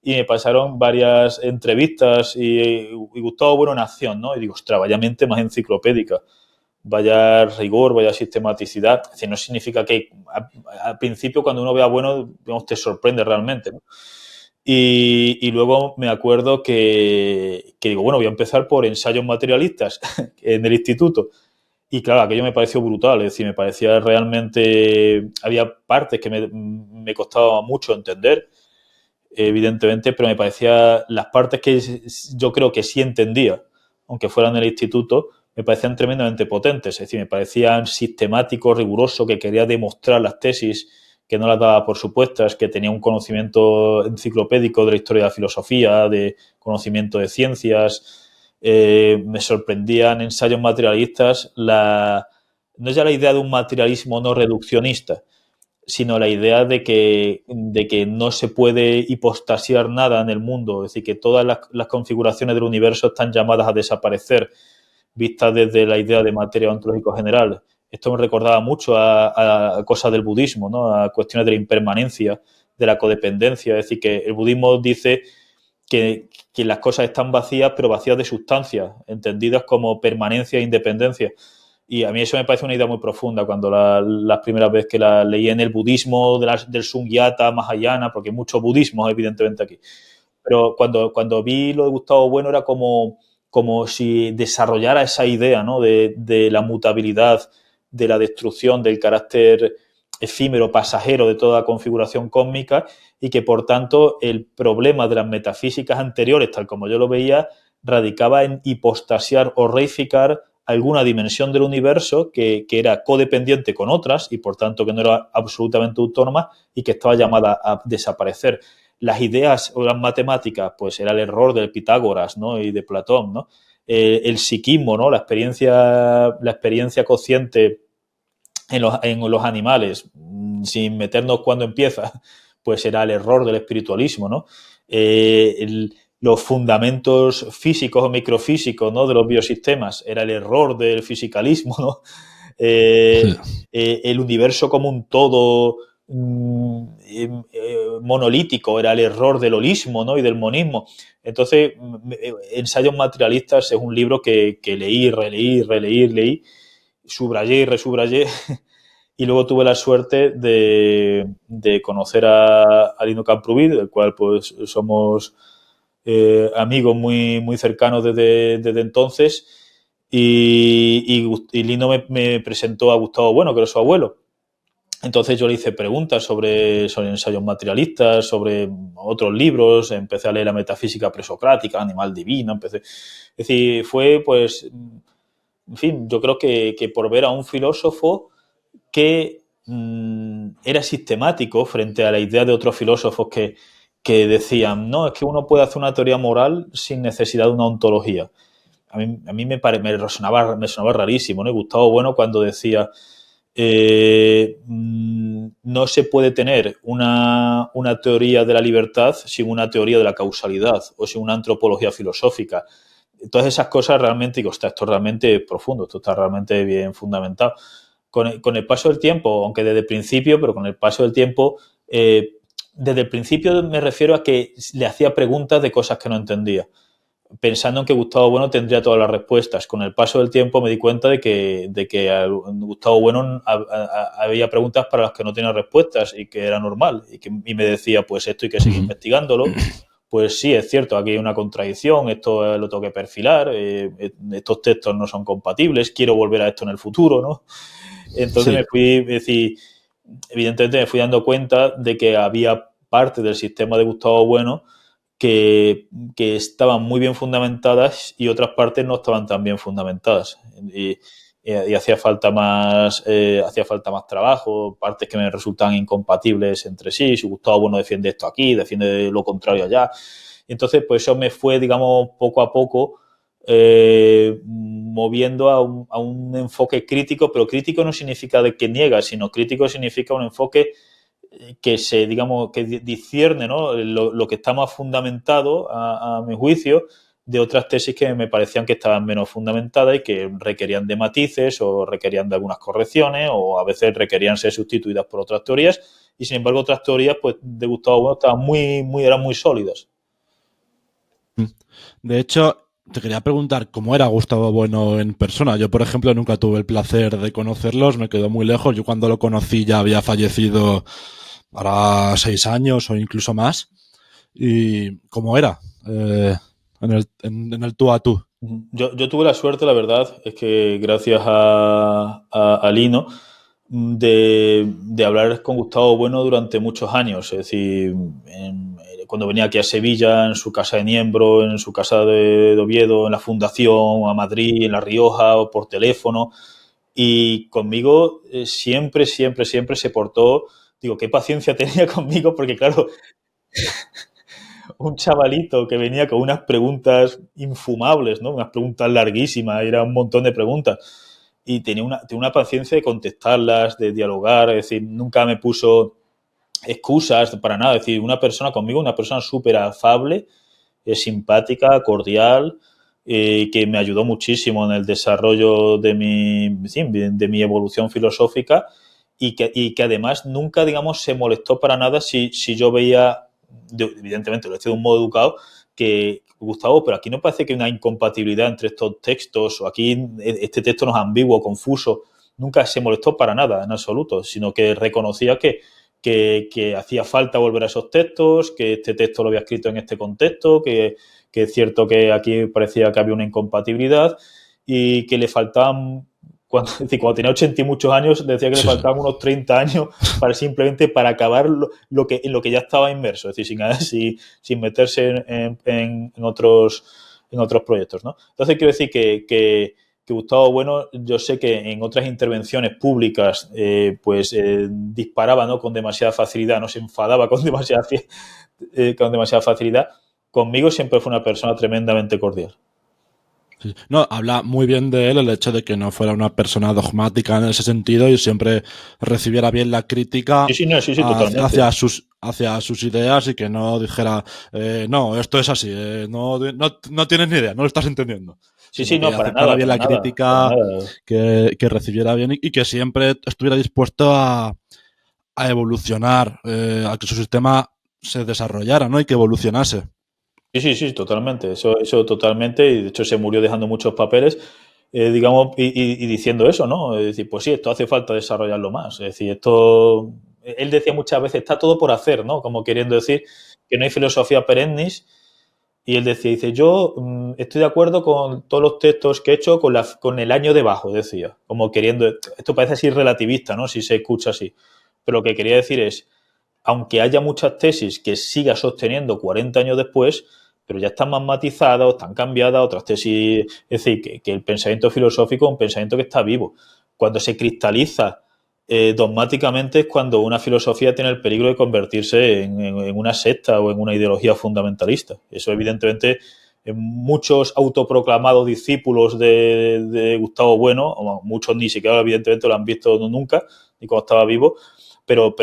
y me pasaron varias entrevistas y Gustavo Bueno en acción, ¿no? Y digo, ostras, vaya mente más enciclopédica, vaya rigor, vaya sistematicidad. Es decir, no significa que al principio cuando uno ve a Bueno, digamos, te sorprende realmente, ¿no? Y luego me acuerdo que digo, bueno, voy a empezar por ensayos materialistas en el instituto. Y claro, aquello me pareció brutal, es decir, me parecía realmente... Había partes que me costaba mucho entender, evidentemente, pero me parecía las partes que yo creo que sí entendía, aunque fueran en el instituto, me parecían tremendamente potentes. Es decir, me parecían sistemáticos, rigurosos, que quería demostrar las tesis, que no las daba por supuestas, que tenía un conocimiento enciclopédico de la historia de la filosofía, de conocimiento de ciencias. Me sorprendían ensayos materialistas no ya la idea de un materialismo no reduccionista, sino la idea de que no se puede hipostasiar nada en el mundo, es decir, que todas las configuraciones del universo están llamadas a desaparecer, vistas desde la idea de materia ontológico general. Esto me recordaba mucho a cosas del budismo, ¿no? A cuestiones de la impermanencia, de la codependencia. Es decir, que el budismo dice que las cosas están vacías, pero vacías de sustancia, entendidas como permanencia e independencia. Y a mí eso me parece una idea muy profunda cuando las primeras veces que la leí en el budismo del Sungyata Mahayana, porque hay mucho budismo evidentemente aquí. Pero cuando vi lo de Gustavo Bueno era como si desarrollara esa idea, ¿no? de la mutabilidad, de la destrucción, del carácter efímero, pasajero de toda configuración cósmica y que, por tanto, el problema de las metafísicas anteriores, tal como yo lo veía, radicaba en hipostasiar o reificar alguna dimensión del universo que era codependiente con otras y, por tanto, que no era absolutamente autónoma y que estaba llamada a desaparecer. Las ideas o las matemáticas, pues era el error de Pitágoras, ¿no? Y de Platón, ¿no? El psiquismo, ¿no? La experiencia consciente en los animales, sin meternos cuando empieza, pues era el error del espiritualismo, ¿no? Los fundamentos físicos o microfísicos, ¿no? De los biosistemas era el error del fisicalismo, ¿no? El universo como un todo monolítico era el error del holismo, ¿no? Y del monismo. Entonces, Ensayos materialistas es un libro que leí, leí, subrayé y resubrayé. Y luego tuve la suerte de conocer a Lino Camprubí, del cual pues somos amigos muy, muy cercanos desde entonces. Y Lino me presentó a Gustavo Bueno, que era su abuelo. Entonces yo le hice preguntas sobre ensayos materialistas, sobre otros libros, empecé a leer la metafísica presocrática, Animal Divino, es decir, fue pues, en fin, yo creo que por ver a un filósofo que era sistemático frente a la idea de otros filósofos que decían, no, es que uno puede hacer una teoría moral sin necesidad de una ontología. A mí me sonaba rarísimo, ¿no? Y Gustavo Bueno cuando decía, no se puede tener una teoría de la libertad sin una teoría de la causalidad o sin una antropología filosófica. Todas esas cosas realmente, digo, esto realmente profundo, esto está realmente bien fundamentado. Con el paso del tiempo, aunque desde el principio, pero con el paso del tiempo, desde el principio me refiero a que le hacía preguntas de cosas que no entendía, pensando en que Gustavo Bueno tendría todas las respuestas. Con el paso del tiempo me di cuenta de que a Gustavo Bueno había preguntas para las que no tenía respuestas y que era normal. Y me decía, pues esto hay que seguir investigándolo. Pues sí, es cierto, aquí hay una contradicción, esto lo tengo que perfilar, estos textos no son compatibles, quiero volver a esto en el futuro, ¿no? Entonces evidentemente me fui dando cuenta de que había parte del sistema de Gustavo Bueno que estaban muy bien fundamentadas y otras partes no estaban tan bien fundamentadas. Y hacía falta más trabajo, partes que me resultaban incompatibles entre sí. Si Gustavo Bueno defiende esto aquí, defiende lo contrario allá. Y entonces, pues eso me fue, digamos, poco a poco moviendo a un enfoque crítico, pero crítico no significa de que niega, sino crítico significa un enfoque que que discierne, ¿no? lo que está más fundamentado, a mi juicio, de otras tesis que me parecían que estaban menos fundamentadas y que requerían de matices o requerían de algunas correcciones o a veces requerían ser sustituidas por otras teorías y, sin embargo, otras teorías pues, de Gustavo Bueno estaban eran muy sólidas. De hecho, te quería preguntar cómo era Gustavo Bueno en persona. Yo, por ejemplo, nunca tuve el placer de conocerlos, me quedó muy lejos. Yo cuando lo conocí ya había fallecido para 6 años o incluso más. ¿Y cómo era en el tú a tú? Yo tuve la suerte, la verdad, es que gracias a Lino, de hablar con Gustavo Bueno durante muchos años. Es decir, cuando venía aquí a Sevilla, en su casa de Niembro, en su casa de Oviedo, en la Fundación, a Madrid, en La Rioja, o por teléfono. Y conmigo siempre se portó, digo, qué paciencia tenía conmigo, porque claro, un chavalito que venía con unas preguntas infumables, ¿no? Unas preguntas larguísimas, era un montón de preguntas. Y tenía una paciencia de contestarlas, de dialogar, es decir, nunca me puso excusas para nada. Es decir, una persona súper afable, simpática, cordial, que me ayudó muchísimo en el desarrollo de mi evolución filosófica y que además nunca, digamos, se molestó para nada si yo veía, evidentemente lo he hecho de un modo educado, que Gustavo, pero aquí no parece que hay una incompatibilidad entre estos textos, o aquí este texto no es ambiguo, confuso. Nunca se molestó para nada, en absoluto, sino que reconocía que hacía falta volver a esos textos, que este texto lo había escrito en este contexto, que es cierto que aquí parecía que había una incompatibilidad y que le faltaban, cuando tenía 80 y muchos años, decía que le faltaban unos 30 años simplemente para acabar en lo que ya estaba inmerso, es decir, sin meterse en otros proyectos, ¿no? Entonces quiero decir que Gustavo Bueno, yo sé que en otras intervenciones públicas disparaba, ¿no?, con demasiada facilidad, no se enfadaba con demasiada facilidad. Conmigo siempre fue una persona tremendamente cordial. Sí. No, habla muy bien de él el hecho de que no fuera una persona dogmática en ese sentido y siempre recibiera bien la crítica hacia sus ideas y que no dijera, no, esto es así, no tienes ni idea, no lo estás entendiendo. Sí, no, para nada. Bien la crítica, que recibiera bien y que siempre estuviera dispuesto a evolucionar, a que su sistema se desarrollara, ¿no? Y que evolucionase. Sí, totalmente. Eso totalmente. Y de hecho se murió dejando muchos papeles, digamos, y diciendo eso, ¿no? Es decir, pues sí, esto hace falta desarrollarlo más. Es decir, esto... Él decía muchas veces, está todo por hacer, ¿no? Como queriendo decir que no hay filosofía perennis. Y él decía, yo estoy de acuerdo con todos los textos que he hecho con el año debajo, decía. Como queriendo... Esto parece así relativista, ¿no? Si se escucha así. Pero lo que quería decir es, aunque haya muchas tesis que siga sosteniendo 40 años después, pero ya están más matizadas o están cambiadas otras tesis. Es decir, que el pensamiento filosófico es un pensamiento que está vivo. Cuando se cristaliza dogmáticamente es cuando una filosofía tiene el peligro de convertirse en una secta o en una ideología fundamentalista. Eso, evidentemente, en muchos autoproclamados discípulos de Gustavo Bueno, o muchos ni siquiera, evidentemente, lo han visto nunca, ni cuando estaba vivo, pero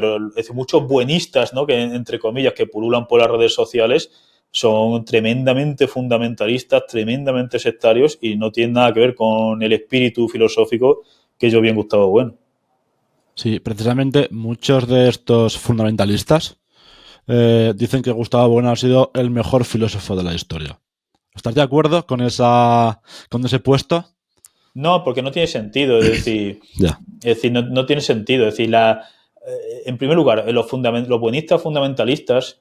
muchos buenistas, ¿no?, que entre comillas, que pululan por las redes sociales, son tremendamente fundamentalistas, tremendamente sectarios y no tienen nada que ver con el espíritu filosófico que yo vi en Gustavo Bueno. Sí, precisamente muchos de estos fundamentalistas dicen que Gustavo Bueno ha sido el mejor filósofo de la historia. ¿Estás de acuerdo con ese puesto? No, porque no tiene sentido, es decir, no tiene sentido. Es decir, en primer lugar, los buenistas fundamentalistas,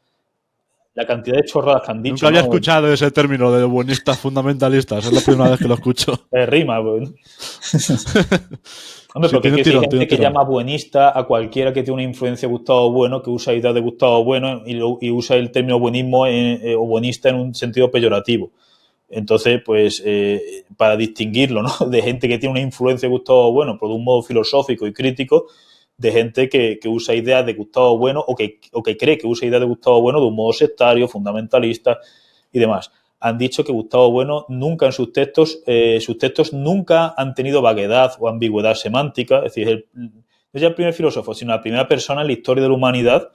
la cantidad de chorradas que han dicho... Nunca había escuchado ese término de buenistas fundamentalistas, es la primera vez que lo escucho. Rima, pues. Hombre, porque hay gente que llama buenista a cualquiera que tiene una influencia de Gustavo Bueno, que usa ideas de Gustavo Bueno y usa el término buenismo o buenista en un sentido peyorativo. Entonces, pues, para distinguirlo, ¿no?, de gente que tiene una influencia de Gustavo Bueno, pero de un modo filosófico y crítico, de gente que usa ideas de Gustavo Bueno o que cree que usa ideas de Gustavo Bueno de un modo sectario, fundamentalista y demás. Han dicho que Gustavo Bueno nunca en sus textos nunca han tenido vaguedad o ambigüedad semántica. Es decir, no es ya el primer filósofo, sino la primera persona en la historia de la humanidad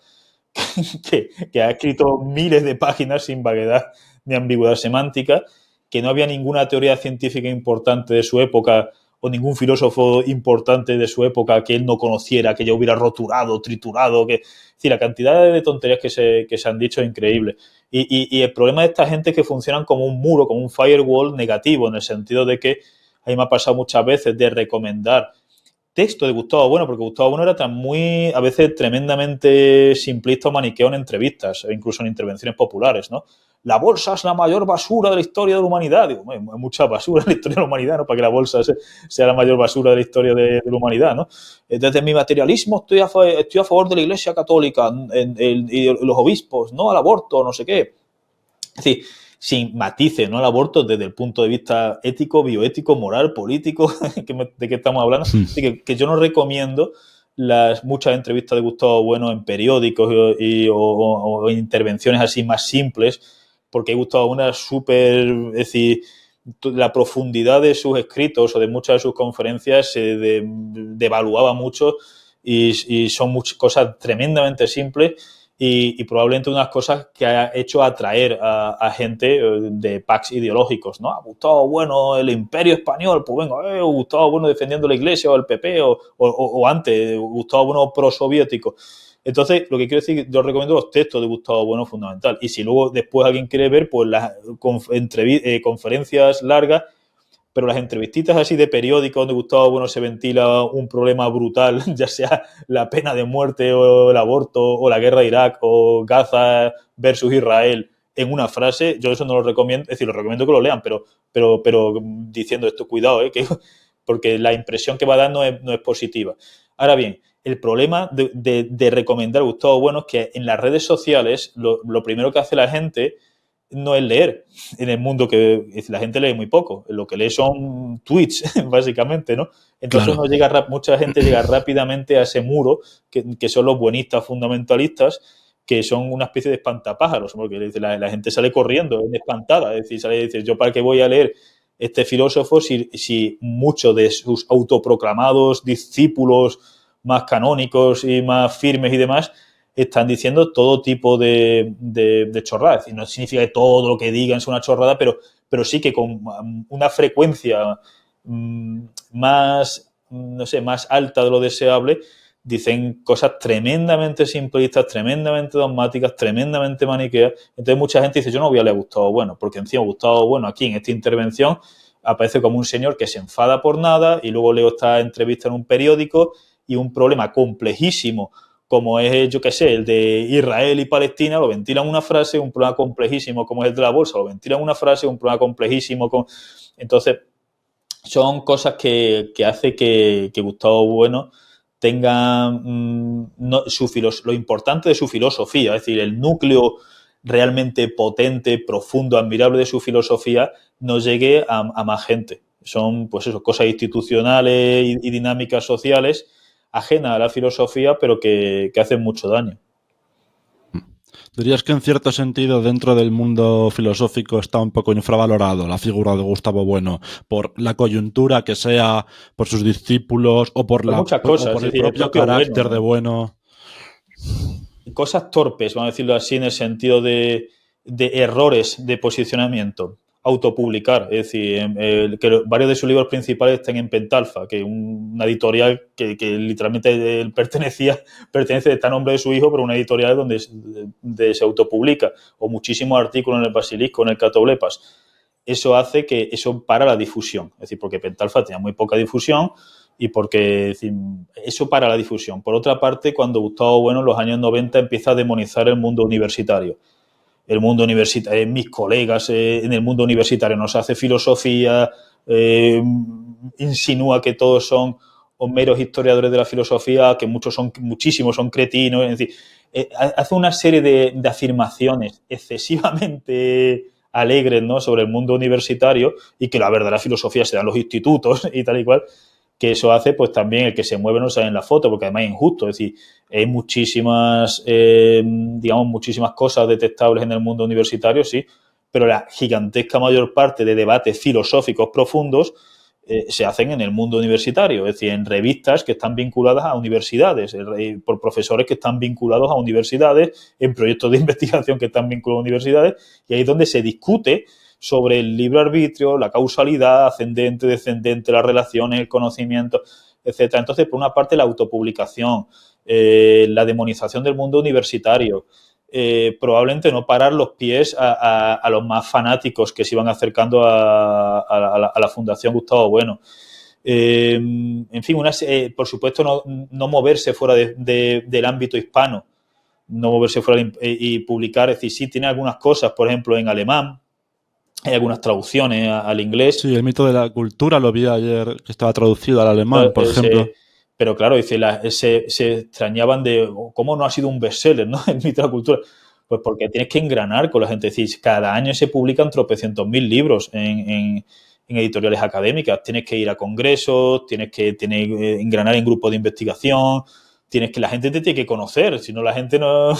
que ha escrito miles de páginas sin vaguedad ni ambigüedad semántica, que no había ninguna teoría científica importante de su época o ningún filósofo importante de su época que él no conociera, que ya hubiera roturado, triturado, es decir, la cantidad de tonterías que se han dicho es increíble. Y el problema de esta gente es que funcionan como un muro, como un firewall negativo, en el sentido de que a mí me ha pasado muchas veces de recomendar texto de Gustavo Bueno, porque Gustavo Bueno era a veces tremendamente simplista o maniqueo en entrevistas, e incluso en intervenciones populares, ¿no? La bolsa es la mayor basura de la historia de la humanidad. Digo, hay mucha basura en la historia de la humanidad, ¿no?, para que la bolsa sea la mayor basura de la historia de la humanidad, ¿no? Desde mi materialismo estoy a favor de la Iglesia Católica y los obispos, no al aborto, no sé qué. Es decir, sin matices, ¿no?, al aborto desde el punto de vista ético, bioético, moral, político, ¿de qué estamos hablando? Así que yo no recomiendo muchas entrevistas de Gustavo Bueno en periódicos o en intervenciones así más simples, porque Gustavo Bueno era súper... Es decir, la profundidad de sus escritos o de muchas de sus conferencias se devaluaba mucho y son muchas cosas tremendamente simples y probablemente una de las cosas que ha hecho atraer a gente de packs ideológicos, ¿no? Gustavo Bueno, el Imperio Español, pues venga, Gustavo Bueno defendiendo la Iglesia o el PP o antes, Gustavo Bueno prosoviético. Entonces, lo que quiero decir, yo recomiendo los textos de Gustavo Bueno, fundamental. Y si luego después alguien quiere ver, pues las conferencias largas, pero las entrevistitas así de periódico donde Gustavo Bueno se ventila un problema brutal, ya sea la pena de muerte o el aborto o la guerra de Irak o Gaza versus Israel en una frase, yo eso no lo recomiendo, es decir, lo recomiendo que lo lean, pero diciendo esto, cuidado, porque la impresión que va a dar no es positiva. Ahora bien, el problema de recomendar a Gustavo Bueno es que en las redes sociales lo primero que hace la gente no es leer en el mundo que la gente lee muy poco. Lo que lee son tweets, básicamente, ¿no? Entonces Claro. mucha gente llega rápidamente a ese muro que son los buenistas fundamentalistas, que son una especie de espantapájaros, porque la gente sale corriendo, espantada. Es decir, sale y dice, ¿yo para qué voy a leer este filósofo si muchos de sus autoproclamados discípulos más canónicos y más firmes y demás están diciendo todo tipo de chorradas? Y no significa que todo lo que digan sea una chorrada, pero sí que con una frecuencia más, no sé, más alta de lo deseable, dicen cosas tremendamente simplistas, tremendamente dogmáticas, tremendamente maniqueas. Entonces mucha gente dice, yo no voy a leer a Gustavo Bueno, porque encima Gustavo Bueno aquí en esta intervención aparece como un señor que se enfada por nada, y luego leo esta entrevista en un periódico y un problema complejísimo como es, yo qué sé, el de Israel y Palestina, lo ventilan una frase, un problema complejísimo como es el de la bolsa, lo ventilan una frase, un problema complejísimo. Entonces, son cosas que hace que Gustavo Bueno tenga lo importante de su filosofía, es decir, el núcleo realmente potente, profundo, admirable de su filosofía, no llegue a más gente. Son, pues eso, cosas institucionales y dinámicas sociales ajenas a la filosofía, pero que hacen mucho daño. ¿Dirías que en cierto sentido dentro del mundo filosófico está un poco infravalorado la figura de Gustavo Bueno por la coyuntura que sea, por sus discípulos o por Muchas cosas, es el decir, el propio propio carácter de Bueno, Bueno? cosas torpes, vamos a decirlo así, en el sentido de errores de posicionamiento. Autopublicar, es decir, varios de sus libros principales están en Pentalfa, que es una editorial que literalmente él pertenece, está a nombre de su hijo, pero una editorial donde se autopublica, o muchísimos artículos en el Basilisco, en el Catoblepas. Eso hace que eso para la difusión, es decir, porque Pentalfa tenía muy poca difusión y porque, es decir, eso para la difusión. Por otra parte, cuando Gustavo Bueno en los años 90 empieza a demonizar el mundo universitario. El mundo universitario, mis colegas en el mundo universitario no se hace filosofía, insinúa que todos son meros historiadores de la filosofía, que muchísimos son cretinos, es decir, hace una serie de afirmaciones excesivamente alegres, ¿no?, sobre el mundo universitario, y que la verdadera filosofía se da en los institutos y tal y cual, que eso hace pues también el que se mueve no sale en la foto, porque además es injusto. Es decir, hay muchísimas cosas detectables en el mundo universitario, sí, pero la gigantesca mayor parte de debates filosóficos profundos se hacen en el mundo universitario, es decir, en revistas que están vinculadas a universidades, por profesores que están vinculados a universidades, en proyectos de investigación que están vinculados a universidades, y ahí es donde se discute sobre el libre arbitrio, la causalidad, ascendente, descendente, las relaciones, el conocimiento, etcétera. Entonces, por una parte, la autopublicación, la demonización del mundo universitario, probablemente no parar los pies a los más fanáticos que se iban acercando a la Fundación Gustavo Bueno. En fin, por supuesto, no moverse fuera del ámbito hispano, no moverse fuera y publicar. Es decir, sí tiene algunas cosas, por ejemplo, en alemán, hay algunas traducciones al inglés. Sí, el mito de la cultura lo vi ayer, que estaba traducido al alemán, por ejemplo. Pero claro, dice, se extrañaban de cómo no ha sido un bestseller, ¿no?, el mito de la cultura. Pues porque tienes que engranar con la gente. Es decir, cada año se publican tropecientos mil libros en editoriales académicas. Tienes que ir a congresos, tienes que engranar en grupos de investigación, la gente te tiene que conocer, si no la gente no...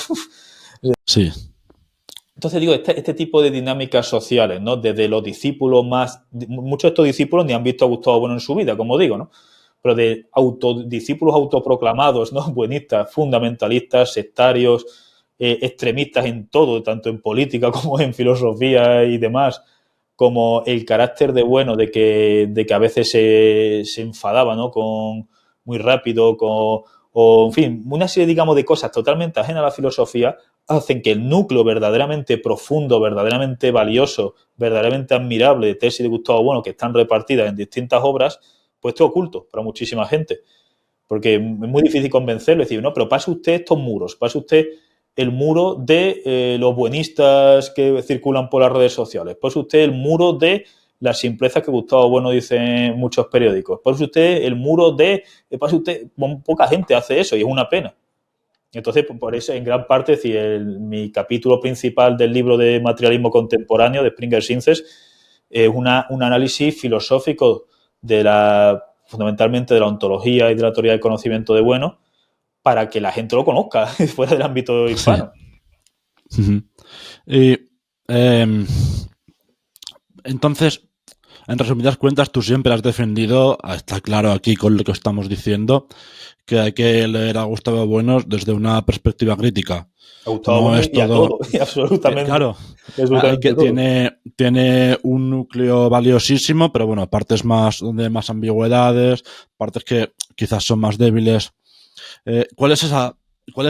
Sí. Entonces digo, este tipo de dinámicas sociales, ¿no?, desde los discípulos muchos de estos discípulos ni han visto a Gustavo Bueno en su vida, como digo, ¿no?, pero de discípulos autoproclamados, ¿no?, buenistas, fundamentalistas, sectarios, extremistas en todo, tanto en política como en filosofía y demás, como el carácter de bueno de que a veces se enfadaba, ¿no? Muy rápido, o en fin, una serie, digamos, de cosas totalmente ajenas a la filosofía hacen que el núcleo verdaderamente profundo, verdaderamente valioso, verdaderamente admirable de tesis de Gustavo Bueno, que están repartidas en distintas obras, pues esté oculto para muchísima gente. Porque es muy difícil convencerlo, decir, no, pero pase usted estos muros, pase usted el muro de los buenistas que circulan por las redes sociales, pase usted el muro de las simplezas que Gustavo Bueno dice en muchos periódicos, pase usted el muro de, pase usted, poca gente hace eso y es una pena. Entonces, por eso, en gran parte, es decir, mi capítulo principal del libro de materialismo contemporáneo de Springer Synthesis es un análisis filosófico fundamentalmente de la ontología y de la teoría del conocimiento de Bueno, para que la gente lo conozca fuera del ámbito hispano. Sí. Y entonces, en resumidas cuentas, tú siempre has defendido, está claro aquí con lo que estamos diciendo, que hay que leer a Gustavo Bueno desde una perspectiva crítica. A Gustavo Bueno es todo, y absolutamente. Claro, tiene un núcleo valiosísimo, pero bueno, partes donde hay más ambigüedades, partes que quizás son más débiles. ¿Cuáles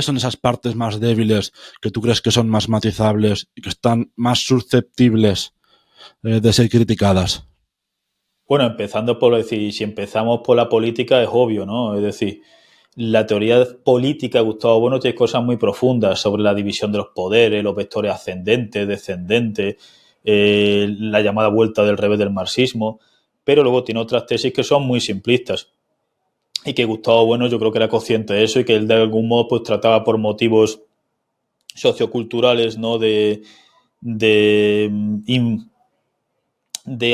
son esas partes más débiles que tú crees que son más matizables y que están más susceptibles de ser criticadas? Bueno, empezando por decir, si empezamos por la política es obvio, ¿no? Es decir, la teoría política de Gustavo Bueno tiene cosas muy profundas sobre la división de los poderes, los vectores ascendentes, descendentes, la llamada vuelta del revés del marxismo, pero luego tiene otras tesis que son muy simplistas y que Gustavo Bueno yo creo que era consciente de eso y que él de algún modo pues trataba por motivos socioculturales, ¿no? De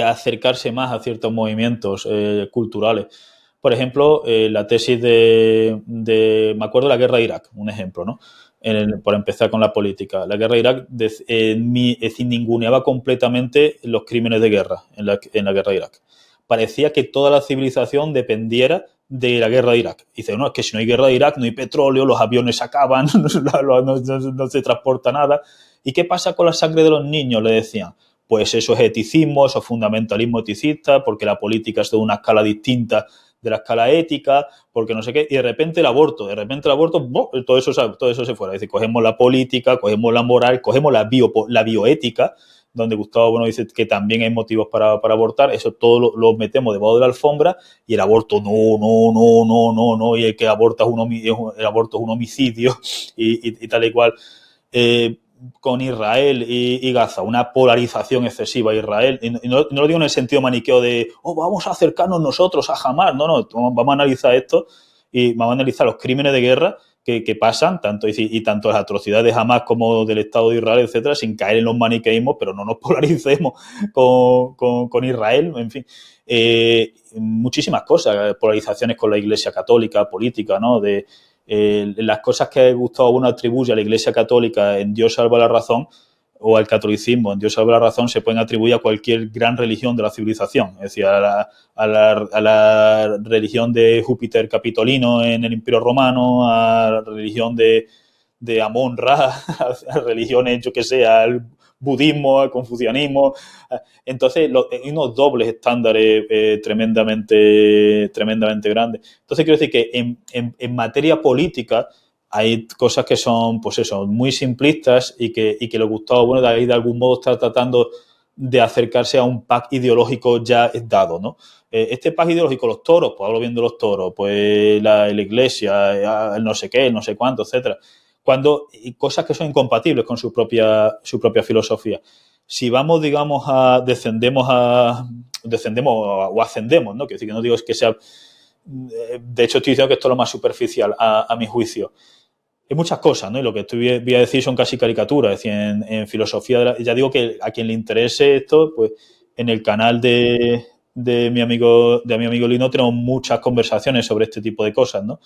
acercarse más a ciertos movimientos culturales. Por ejemplo, la tesis me acuerdo de la guerra de Irak, un ejemplo, ¿no? Por empezar con la política. La guerra de Irak ninguneaba completamente los crímenes de guerra en la guerra de Irak. Parecía que toda la civilización dependiera de la guerra de Irak. Dice, no, es que si no hay guerra de Irak, no hay petróleo, los aviones se acaban, no se transporta nada. ¿Y qué pasa con la sangre de los niños? Le decían. Pues eso es eticismo, eso es fundamentalismo eticista, porque la política es de una escala distinta de la escala ética, porque no sé qué, y de repente el aborto, todo eso se fuera. Es decir, cogemos la política, cogemos la moral, cogemos la bioética, donde Gustavo Bueno dice que también hay motivos para abortar, eso todo lo metemos debajo de la alfombra, y el aborto no, y el que aborta el aborto es un homicidio, y tal y cual. Con Israel y Gaza, una polarización excesiva a Israel, y no lo digo en el sentido maniqueo de vamos a acercarnos nosotros a Hamás, no, vamos a analizar esto y vamos a analizar los crímenes de guerra que pasan, tanto las atrocidades de Hamás como del Estado de Israel, etcétera, sin caer en los maniqueísmos, pero no nos polaricemos con Israel, en fin. Muchísimas cosas, polarizaciones con la Iglesia Católica, política, ¿no? Las cosas que Gustavo Bueno atribuye a la Iglesia Católica en Dios salva la razón, o al catolicismo en Dios salva la razón, se pueden atribuir a cualquier gran religión de la civilización, es decir, a la religión de Júpiter Capitolino en el Imperio Romano, a la religión de Amón-Ra, a religiones, yo que sé, al budismo, al confucianismo. Entonces, hay unos dobles estándares tremendamente grandes. Entonces, quiero decir que en materia política hay cosas que son, pues eso, muy simplistas y que lo Gustavo Bueno de algún modo está tratando de acercarse a un pack ideológico ya dado, ¿no? Este pack ideológico, los toros, pues hablo bien de los toros, pues la iglesia, el no sé qué, el no sé cuánto, etcétera. Y cosas que son incompatibles con su propia filosofía. Si vamos, digamos, descendemos o ascendemos, ¿no? Quiero decir que no digo que sea. De hecho, estoy diciendo que esto es lo más superficial, a mi juicio. Hay muchas cosas, ¿no? Y lo que voy a decir son casi caricaturas. Es decir, en filosofía, ya digo que a quien le interese esto, pues en el canal de mi amigo Lino tenemos muchas conversaciones sobre este tipo de cosas, ¿no?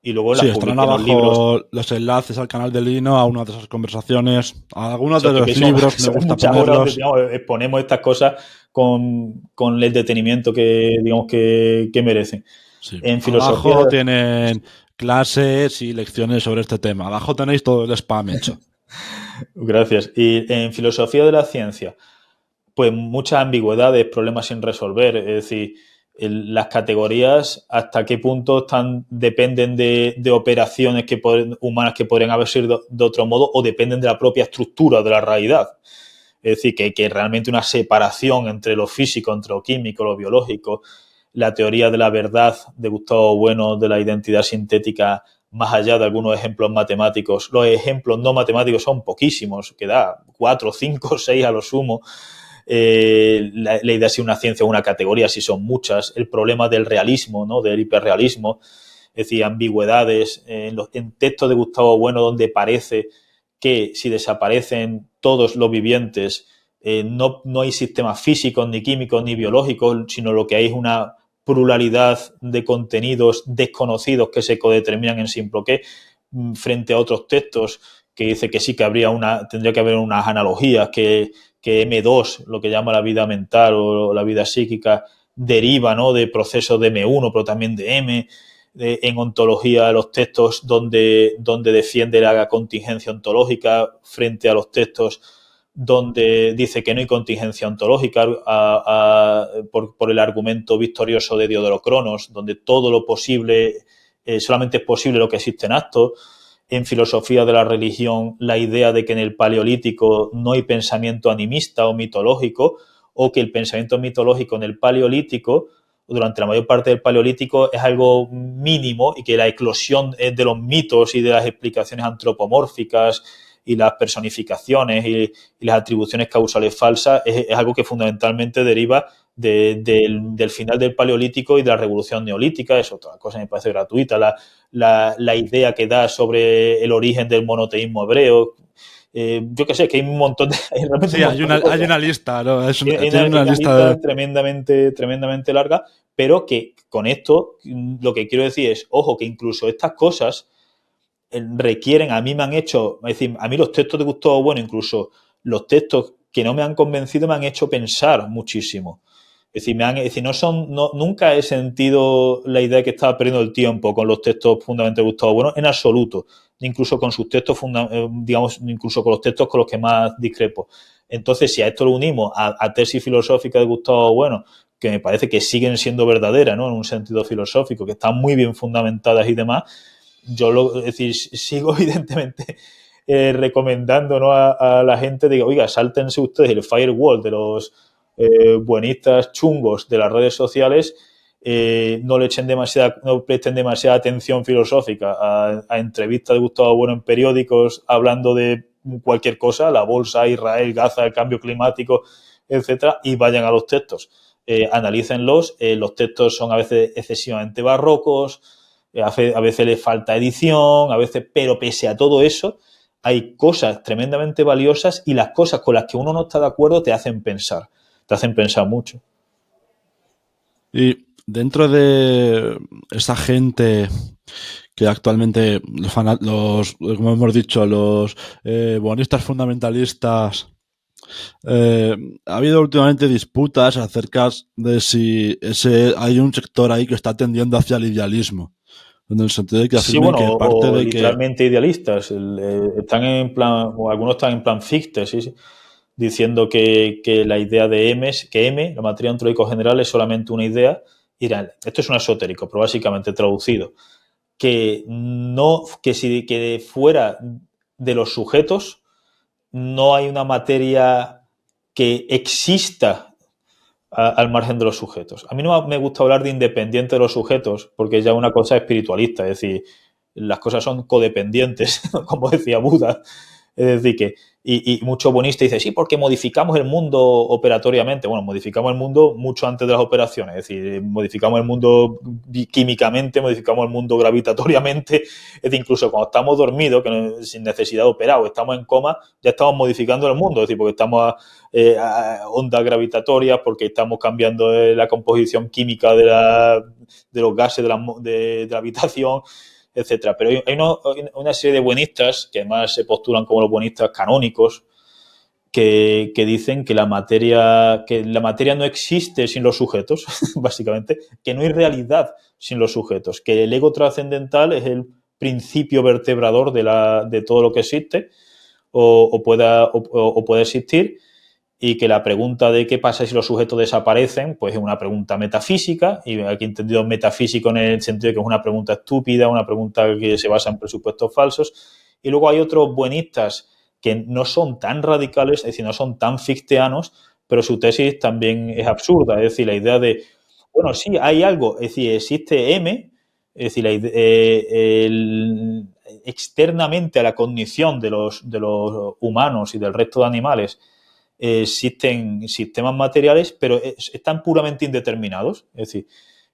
Y luego estarán abajo los enlaces al canal de Lino, a una de esas conversaciones, a algunos de los libros me gusta ponerlos. Exponemos estas cosas con el detenimiento que merecen. Sí. En filosofía abajo tienen clases y lecciones sobre este tema. Abajo tenéis todo el spam hecho. Gracias. Y en filosofía de la ciencia, pues muchas ambigüedades, problemas sin resolver. Es decir, las categorías, hasta qué punto dependen de operaciones humanas que podrían haber sido de otro modo, o dependen de la propia estructura de la realidad. Es decir, que realmente una separación entre lo físico, entre lo químico, lo biológico, la teoría de la verdad de Gustavo Bueno, de la identidad sintética, más allá de algunos ejemplos matemáticos. Los ejemplos no matemáticos son poquísimos, que da 4, 5, 6 a lo sumo. La idea de si una ciencia o una categoría, si son muchas. El problema del realismo, ¿no? Del hiperrealismo. Es decir, ambigüedades. En textos de Gustavo Bueno, donde parece que si desaparecen todos los vivientes, no hay sistemas físicos, ni químicos, ni biológicos, sino lo que hay es una pluralidad de contenidos desconocidos que se codeterminan en sin bloque, frente a otros textos que dice que sí que tendría que haber unas analogías, que M2, lo que llama la vida mental o la vida psíquica, deriva, ¿no?, de procesos de M1, pero también de M. En ontología, los textos donde defiende la contingencia ontológica frente a los textos donde dice que no hay contingencia ontológica por el argumento victorioso de Diodoro Cronos, donde todo lo posible, solamente es posible lo que existe en actos. En filosofía de la religión, la idea de que en el Paleolítico no hay pensamiento animista o mitológico, o que el pensamiento mitológico en el Paleolítico, durante la mayor parte del Paleolítico, es algo mínimo, y que la eclosión de los mitos y de las explicaciones antropomórficas y las personificaciones y las atribuciones causales falsas es algo que fundamentalmente deriva del final del Paleolítico y de la Revolución Neolítica. Es otra cosa que me parece gratuita. La idea que da sobre el origen del monoteísmo hebreo. Yo que sé, que hay un montón de... Sí, hay una lista, ¿no? Tiene una lista tremendamente larga, pero que con esto lo que quiero decir es, ojo, que incluso estas cosas requieren, a mí me han hecho, es decir, a mí los textos de Gustavo Bueno, incluso los textos que no me han convencido, me han hecho pensar muchísimo. Es decir, nunca he sentido la idea de que estaba perdiendo el tiempo con los textos fundamentalmente de Gustavo Bueno, en absoluto. Incluso con sus textos, incluso con los textos con los que más discrepo. Entonces, si a esto lo unimos a tesis filosóficas de Gustavo Bueno, que me parece que siguen siendo verdaderas, ¿no?, en un sentido filosófico, que están muy bien fundamentadas y demás, es decir, sigo evidentemente recomendando, ¿no?, a la gente, digo, oiga, sáltense ustedes el firewall de los buenistas chungos de las redes sociales, no presten demasiada atención filosófica a entrevistas de Gustavo Bueno en periódicos hablando de cualquier cosa, la bolsa, Israel, Gaza, el cambio climático, etcétera, y vayan a los textos. Analícenlos. Los textos son a veces excesivamente barrocos, a veces les falta edición, pero pese a todo eso, hay cosas tremendamente valiosas, y las cosas con las que uno no está de acuerdo te hacen pensar mucho. Y dentro de esa gente que actualmente, como hemos dicho, los buenistas fundamentalistas, ha habido últimamente disputas acerca de si hay un sector ahí que está tendiendo hacia el idealismo, en el sentido de que afirman que parte de literalmente idealistas, están en plan, o algunos están en plan Fichte, sí, diciendo que la idea de M, la materia ontológica general, es solamente una idea. Esto es un esotérico, pero básicamente traducido, que fuera de los sujetos no hay una materia que exista al margen de los sujetos. A mí no me gusta hablar de independiente de los sujetos, porque es ya una cosa espiritualista, es decir, las cosas son codependientes, como decía Buda. Es decir, que y muchos buenistas dicen, sí, porque modificamos el mundo operatoriamente. Bueno, modificamos el mundo mucho antes de las operaciones. Es decir, modificamos el mundo químicamente, modificamos el mundo gravitatoriamente. Es decir, incluso cuando estamos dormidos, sin necesidad de operar, o estamos en coma, ya estamos modificando el mundo. Es decir, porque estamos a ondas gravitatorias, porque estamos cambiando la composición química de los gases de la habitación, etcétera. Pero hay una serie de buenistas que además se postulan como los buenistas canónicos, que dicen que la materia no existe sin los sujetos, básicamente, que no hay realidad sin los sujetos, que el ego trascendental es el principio vertebrador de todo lo que existe o puede existir, y que la pregunta de qué pasa si los sujetos desaparecen, pues es una pregunta metafísica, y aquí he entendido metafísico en el sentido de que es una pregunta estúpida, una pregunta que se basa en presupuestos falsos. Y luego hay otros buenistas que no son tan radicales, es decir, no son tan fichteanos, pero su tesis también es absurda. Es decir, la idea de, bueno, sí, hay algo, es decir, existe M, es decir, externamente a la cognición de los humanos y del resto de animales, existen sistemas materiales, pero están puramente indeterminados. Es decir,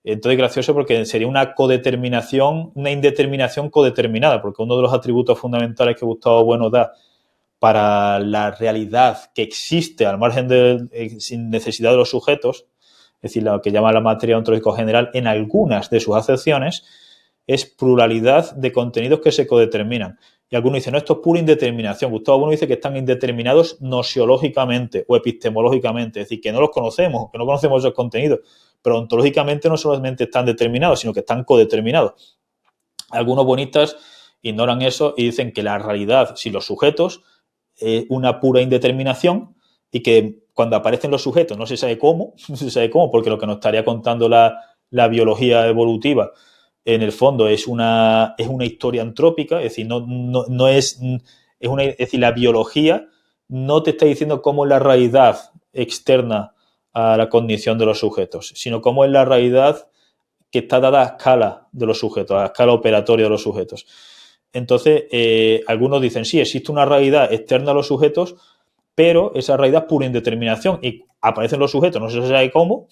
entonces es gracioso porque sería una codeterminación, una indeterminación codeterminada, porque uno de los atributos fundamentales que Gustavo Bueno da para la realidad que existe al margen sin necesidad de los sujetos, es decir, lo que llama la materia ontológica general, en algunas de sus acepciones, es pluralidad de contenidos que se codeterminan. Y algunos dicen, no, esto es pura indeterminación. Gustavo Bueno dice que están indeterminados nosiológicamente o epistemológicamente, es decir, que no los conocemos, que no conocemos esos contenidos, pero ontológicamente no solamente están determinados, sino que están codeterminados. Algunos buenistas ignoran eso y dicen que la realidad sin los sujetos es una pura indeterminación, y que cuando aparecen los sujetos no se sabe cómo, porque lo que nos estaría contando la biología evolutiva en el fondo es una historia antrópica, es decir, es decir, la biología no te está diciendo cómo es la realidad externa a la cognición de los sujetos, sino cómo es la realidad que está dada a escala de los sujetos, a escala operatoria de los sujetos. Entonces, algunos dicen, sí, existe una realidad externa a los sujetos, pero esa realidad es pura indeterminación, y aparecen los sujetos, no se sabe cómo,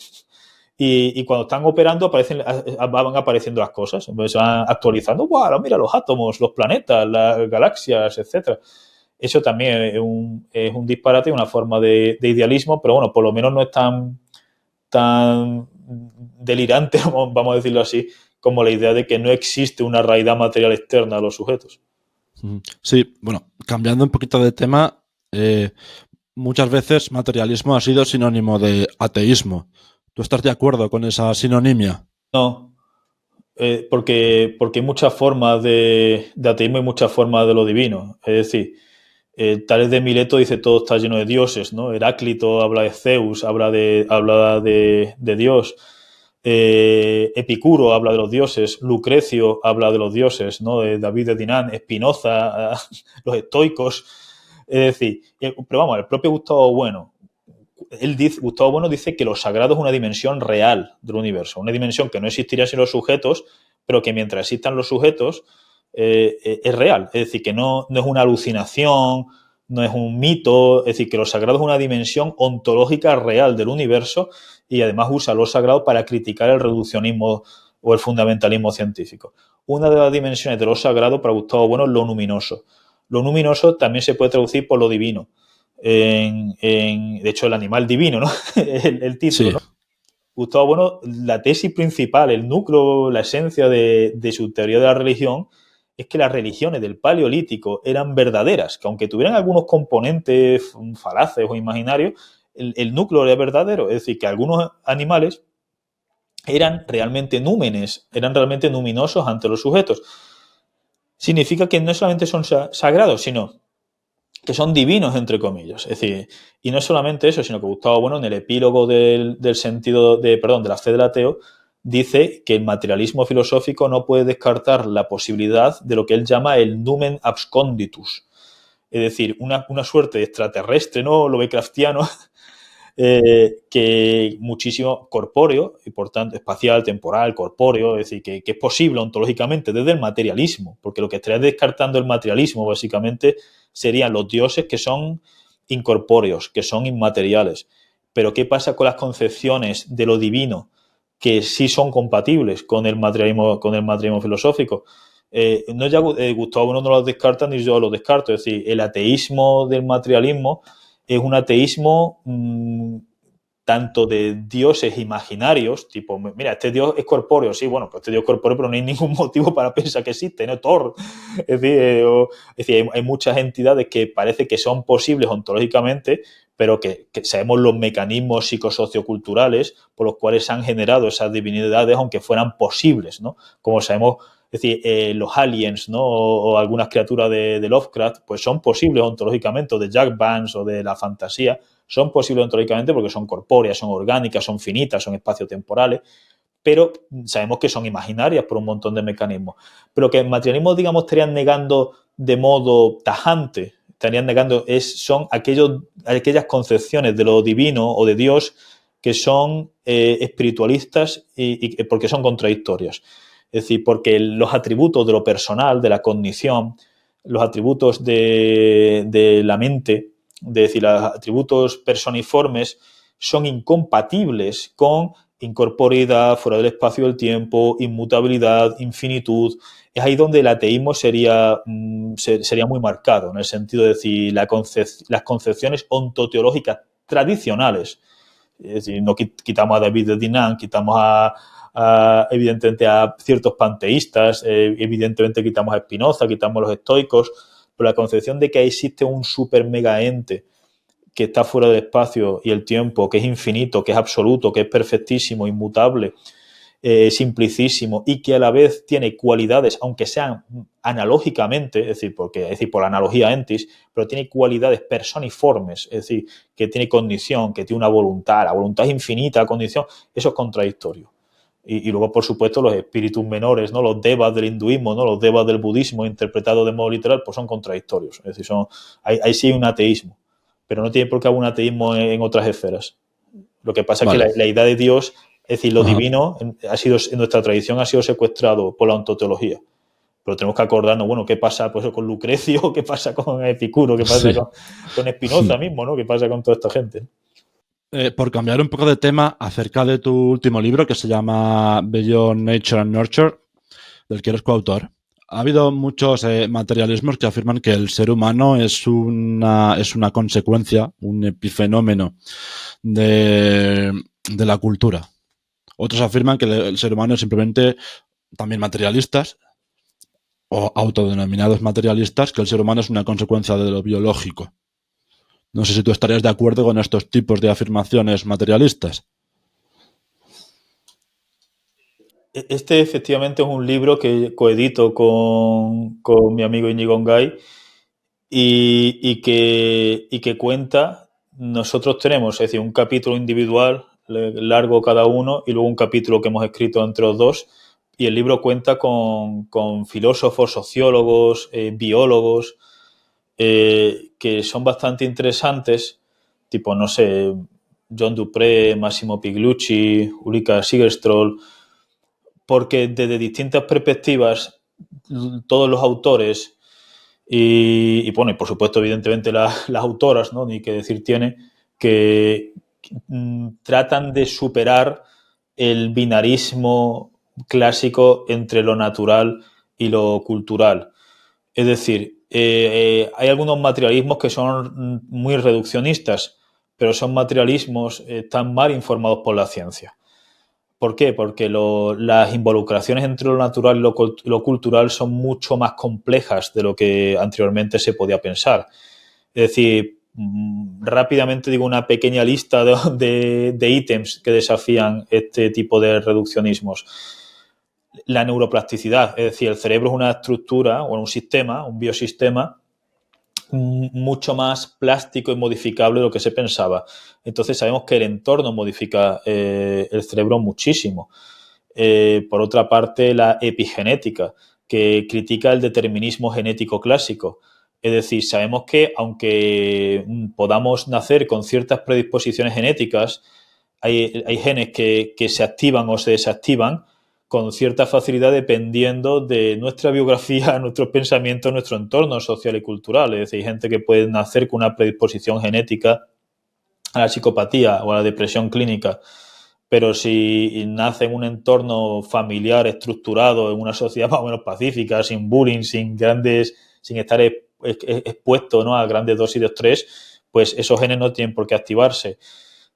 y cuando están operando van apareciendo las cosas, se van actualizando. ¡Wow! Mira los átomos, los planetas, las galaxias, etcétera. Eso también es un disparate, una forma de idealismo, pero bueno, por lo menos no es tan delirante, vamos a decirlo así, como la idea de que no existe una realidad material externa a los sujetos. Sí, bueno, cambiando un poquito de tema, muchas veces materialismo ha sido sinónimo de ateísmo. ¿Tú estás de acuerdo con esa sinonimia? No, porque hay muchas formas de ateísmo y muchas formas de lo divino. Es decir, Tales de Mileto dice todo está lleno de dioses, ¿no? Heráclito habla de Zeus, habla de Dios. Epicuro habla de los dioses, Lucrecio habla de los dioses, ¿no? David de Dinan, Spinoza, los estoicos. Es decir, pero vamos, el propio Gustavo Bueno dice que lo sagrado es una dimensión real del universo, una dimensión que no existiría sin los sujetos, pero que mientras existan los sujetos es real. Es decir, que no es una alucinación, no es un mito, es decir, que lo sagrado es una dimensión ontológica real del universo, y además usa lo sagrado para criticar el reduccionismo o el fundamentalismo científico. Una de las dimensiones de lo sagrado para Gustavo Bueno es lo luminoso. Lo luminoso también se puede traducir por lo divino. De hecho, el animal divino, ¿no? el título, Sí. ¿no? Gustavo Bueno, la tesis principal, el núcleo, la esencia de su teoría de la religión es que las religiones del Paleolítico eran verdaderas, que aunque tuvieran algunos componentes falaces o imaginarios, el núcleo era verdadero. Es decir, que algunos animales eran realmente númenes, eran realmente luminosos ante los sujetos. Significa que no solamente son sagrados, sino que son divinos, entre comillas. Es decir, y no solamente eso, sino que Gustavo Bueno, en el epílogo del sentido de la fe del ateo, dice que el materialismo filosófico no puede descartar la posibilidad de lo que él llama el numen absconditus. Es decir, una suerte de extraterrestre, ¿no? Lovecraftiano, que muchísimo corpóreo, y por tanto espacial, temporal, corpóreo, es decir, que es posible ontológicamente desde el materialismo, porque lo que estaría descartando el materialismo básicamente serían los dioses que son incorpóreos, que son inmateriales. Pero ¿qué pasa con las concepciones de lo divino que sí son compatibles con el materialismo filosófico? Gustavo Bueno no los descarta, ni yo los descarto. Es decir, el ateísmo del materialismo es un ateísmo tanto de dioses imaginarios, tipo, mira, este dios es corpóreo, sí, bueno, pues este dios es corpóreo, pero no hay ningún motivo para pensar que existe, ¿no? Thor. Es decir, hay muchas entidades que parece que son posibles ontológicamente, pero que sabemos los mecanismos psicosocioculturales por los cuales se han generado esas divinidades, aunque fueran posibles, ¿no? Como sabemos, es decir, los aliens, ¿no? O algunas criaturas de Lovecraft, pues son posibles ontológicamente, o de Jack Vance o de la fantasía, son posibles ontológicamente porque son corpóreas, son orgánicas, son finitas, son espaciotemporales, pero sabemos que son imaginarias por un montón de mecanismos. Pero que el materialismo, digamos, estarían negando de modo tajante, estarían negando, son aquellas concepciones de lo divino o de Dios que son espiritualistas y porque son contradictorias. Es decir, porque los atributos de lo personal, de la cognición, los atributos de la mente, es decir, los atributos personiformes son incompatibles con incorporeidad, fuera del espacio y del tiempo, inmutabilidad, infinitud. Es ahí donde el ateísmo sería muy marcado, en el sentido de decir, las concepciones ontoteológicas tradicionales. Es decir, no quitamos a David de Dinan, quitamos evidentemente a ciertos panteístas, evidentemente quitamos a Spinoza, quitamos a los estoicos, pero la concepción de que existe un super mega ente que está fuera del espacio y el tiempo, que es infinito, que es absoluto, que es perfectísimo, inmutable, simplicísimo y que a la vez tiene cualidades, aunque sean analógicamente, es decir, por la analogía entis, pero tiene cualidades personiformes, es decir, que tiene cognición, que tiene una voluntad, la voluntad es infinita, la cognición, eso es contradictorio. Y luego, por supuesto, los espíritus menores, ¿no? Los devas del hinduismo, ¿no? Los devas del budismo, interpretados de modo literal, pues son contradictorios. Es decir, ahí sí hay un ateísmo, pero no tiene por qué haber un ateísmo en otras esferas. Lo que pasa es que la idea de Dios, es decir, lo divino, en nuestra tradición ha sido secuestrado por la ontoteología. Pero tenemos que acordarnos, bueno, qué pasa pues, con Lucrecio, qué pasa con Epicuro, qué pasa con Spinoza mismo, ¿no? Qué pasa con toda esta gente. Por cambiar un poco de tema, acerca de tu último libro que se llama Beyond Nature and Nurture, del que eres coautor, ha habido muchos materialismos que afirman que el ser humano es una consecuencia, un epifenómeno de la cultura. Otros afirman que el ser humano es simplemente también materialistas o autodenominados materialistas, que el ser humano es una consecuencia de lo biológico. No sé si tú estarías de acuerdo con estos tipos de afirmaciones materialistas. Este efectivamente es un libro que coedito con mi amigo Íñigo Ngay y que cuenta, nosotros tenemos, es decir, un capítulo individual largo cada uno y luego un capítulo que hemos escrito entre los dos, y el libro cuenta con filósofos, sociólogos, biólogos, que son bastante interesantes, tipo, no sé, John Dupré, Massimo Piglucci, Ulrika Sigerström, porque desde distintas perspectivas todos los autores y bueno, y por supuesto, evidentemente las autoras, ¿no? Ni qué decir tiene, que tratan de superar el binarismo clásico entre lo natural y lo cultural. Es decir, hay algunos materialismos que son muy reduccionistas, pero son materialismos, están mal informados por la ciencia. ¿Por qué? Porque las involucraciones entre lo natural y lo cultural son mucho más complejas de lo que anteriormente se podía pensar. Es decir, rápidamente digo una pequeña lista de ítems que desafían este tipo de reduccionismos. La neuroplasticidad, es decir, el cerebro es una estructura o un sistema, un biosistema mucho más plástico y modificable de lo que se pensaba. Entonces sabemos que el entorno modifica el cerebro muchísimo. Por otra parte, la epigenética, que critica el determinismo genético clásico. Es decir, sabemos que aunque podamos nacer con ciertas predisposiciones genéticas, hay genes que se activan o se desactivan con cierta facilidad dependiendo de nuestra biografía, nuestros pensamientos, nuestro entorno social y cultural. Es decir, hay gente que puede nacer con una predisposición genética a la psicopatía o a la depresión clínica, pero si nace en un entorno familiar estructurado, en una sociedad más o menos pacífica, sin bullying, sin estar expuesto, ¿no? a grandes dosis de estrés, pues esos genes no tienen por qué activarse.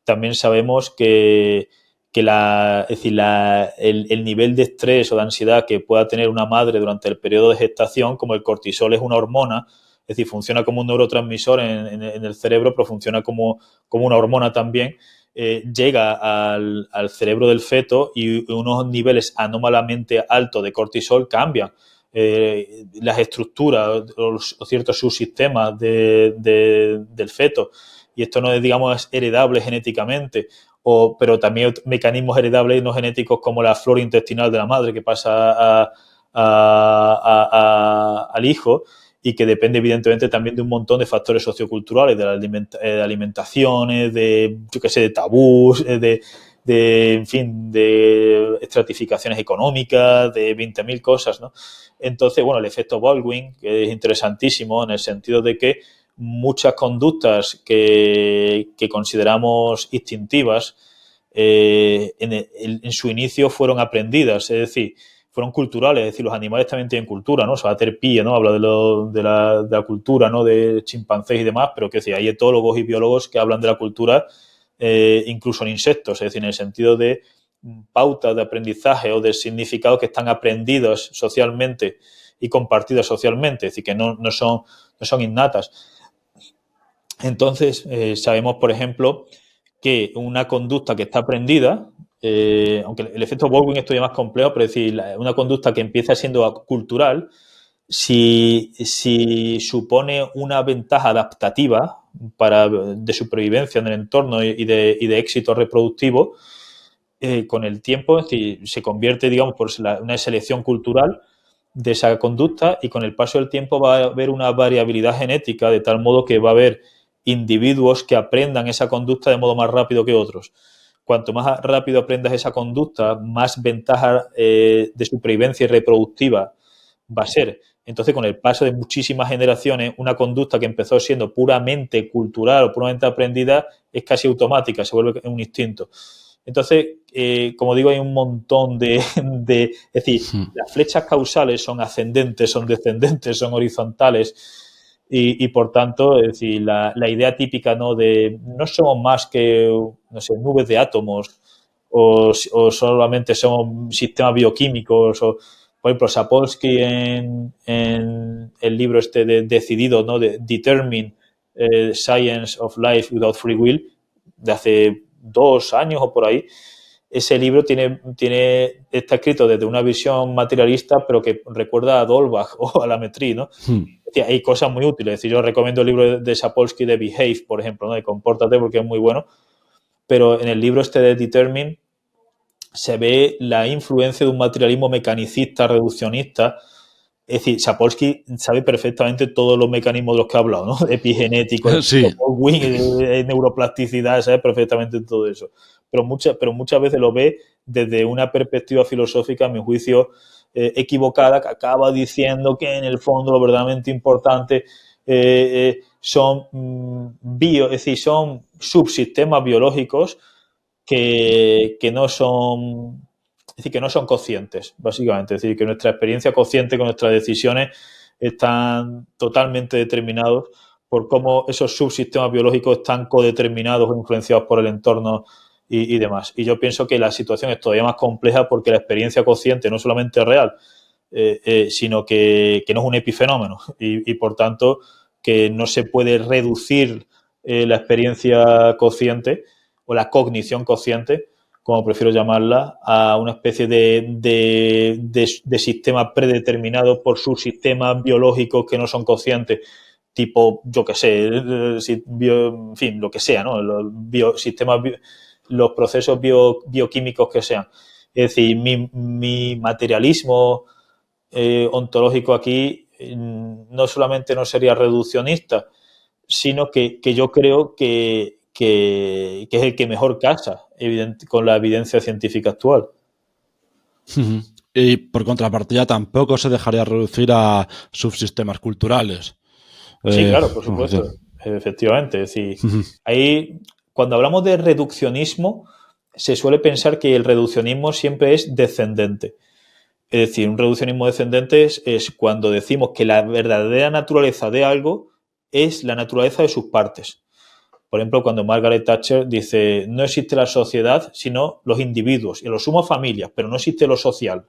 también sabemos que el nivel de estrés o de ansiedad que pueda tener una madre durante el periodo de gestación, como el cortisol es una hormona, es decir, funciona como un neurotransmisor en el cerebro, pero funciona como una hormona también, llega al cerebro del feto y unos niveles anómalamente altos de cortisol cambian las estructuras o ciertos subsistemas del feto. Y esto no es, digamos, heredable genéticamente, pero también mecanismos heredables no genéticos como la flora intestinal de la madre que pasa al hijo y que depende evidentemente también de un montón de factores socioculturales, de alimentaciones, de tabús, en fin, de estratificaciones económicas, de 20.000 cosas, ¿no? Entonces, bueno, el efecto Baldwin, que es interesantísimo en el sentido de que muchas conductas que consideramos instintivas en su inicio fueron aprendidas, es decir, fueron culturales, es decir, los animales también tienen cultura, ¿no? O sea, Terpille, ¿no? Habla de la cultura, ¿no? De chimpancés y demás, pero que decir, hay etólogos y biólogos que hablan de la cultura incluso en insectos, es decir, en el sentido de pautas de aprendizaje o de significados que están aprendidos socialmente y compartidos socialmente, es decir, que no son innatas. Entonces, sabemos, por ejemplo, que una conducta que está aprendida, aunque el efecto Baldwin es todavía más complejo, pero es decir, una conducta que empieza siendo cultural, si supone una ventaja adaptativa de supervivencia en el entorno y de éxito reproductivo, con el tiempo, es decir, se convierte, digamos, por una selección cultural de esa conducta y con el paso del tiempo va a haber una variabilidad genética de tal modo que va a haber individuos que aprendan esa conducta de modo más rápido que otros. Cuanto más rápido aprendas esa conducta, más ventaja de supervivencia y reproductiva va a ser. Entonces, con el paso de muchísimas generaciones, una conducta que empezó siendo puramente cultural o puramente aprendida es casi automática, se vuelve un instinto. Entonces, como digo, hay un montón es decir, las flechas causales son ascendentes, son descendentes, son horizontales y por tanto, es decir, la idea típica, ¿no? De no somos más que, no sé, nubes de átomos o solamente somos sistemas bioquímicos o, por ejemplo, Sapolsky en el libro este de Decidido, ¿no? De Determine Science of Life Without Free Will, de hace 2 años o por ahí, ese libro está escrito desde una visión materialista, pero que recuerda a Dolbach o a la Metrie, ¿no? Es decir, hay cosas muy útiles. Es decir, yo recomiendo el libro de Sapolsky de Behave, por ejemplo, ¿no? De Compórtate, porque es muy bueno. Pero en el libro este de Determine se ve la influencia de un materialismo mecanicista, reduccionista. Es decir, Sapolsky sabe perfectamente todos los mecanismos de los que ha hablado, ¿no? Epigenético, sí. neuroplasticidad, sabe perfectamente todo eso. Pero muchas veces lo ve desde una perspectiva filosófica, a mi juicio, equivocada, que acaba diciendo que en el fondo lo verdaderamente importante son es decir, son subsistemas biológicos que no son, es decir, que no son conscientes, básicamente. Es decir, que nuestra experiencia consciente con nuestras decisiones están totalmente determinados por cómo esos subsistemas biológicos están codeterminados o influenciados por el entorno y demás. Y yo pienso que la situación es todavía más compleja porque la experiencia consciente no solamente es real, sino que no es un epifenómeno y por tanto que no se puede reducir la experiencia consciente o la cognición consciente, como prefiero llamarla, a una especie de sistema predeterminado por subsistemas biológicos que no son conscientes, tipo, yo qué sé, en fin, lo que sea, ¿no? Los procesos bioquímicos que sean. Es decir, mi materialismo ontológico aquí no solamente no sería reduccionista, sino que yo creo que es el que mejor casa con la evidencia científica actual. Y por contrapartida tampoco se dejaría reducir a subsistemas culturales. Sí, claro, por supuesto, efectivamente. Es decir, ahí, cuando hablamos de reduccionismo, se suele pensar que el reduccionismo siempre es descendente. Es decir, un reduccionismo descendente es cuando decimos que la verdadera naturaleza de algo es la naturaleza de sus partes. Por ejemplo, cuando Margaret Thatcher dice no existe la sociedad, sino los individuos, y lo sumo familias, pero no existe lo social.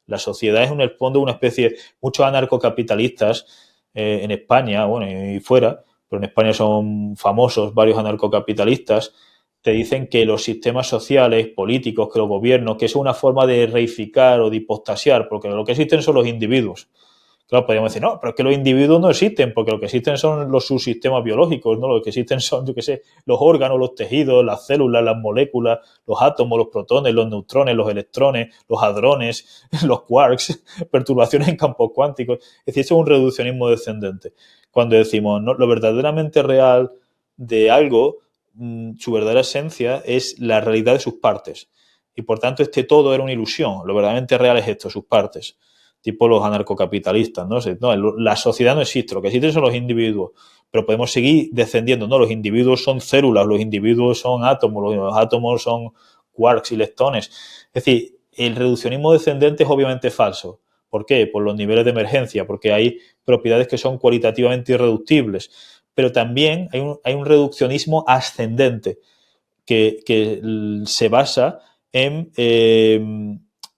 La sociedad es en el fondo una especie, muchos anarcocapitalistas en España, bueno, y fuera, pero en España son famosos varios anarcocapitalistas, te dicen que los sistemas sociales, políticos, que los gobiernos, que es una forma de reificar o de hipostasiar, porque lo que existen son los individuos. Claro, podríamos decir, no, pero es que los individuos no existen, porque lo que existen son los subsistemas biológicos, ¿no? Lo que existen son, yo qué sé, los órganos, los tejidos, las células, las moléculas, los átomos, los protones, los neutrones, los electrones, los hadrones, los quarks, perturbaciones en campos cuánticos. Es decir, eso es un reduccionismo descendente. Cuando decimos, no, lo verdaderamente real de algo, su verdadera esencia es la realidad de sus partes. Y por tanto, este todo era una ilusión. Lo verdaderamente real es esto, sus partes. Tipo los anarcocapitalistas, ¿no? No, la sociedad no existe, lo que existen son los individuos, pero podemos seguir descendiendo, ¿no? Los individuos son células, los individuos son átomos, los átomos son quarks y leptones. Es decir, el reduccionismo descendente es obviamente falso. ¿Por qué? Por los niveles de emergencia, porque hay propiedades que son cualitativamente irreductibles, pero también hay un reduccionismo ascendente que se basa en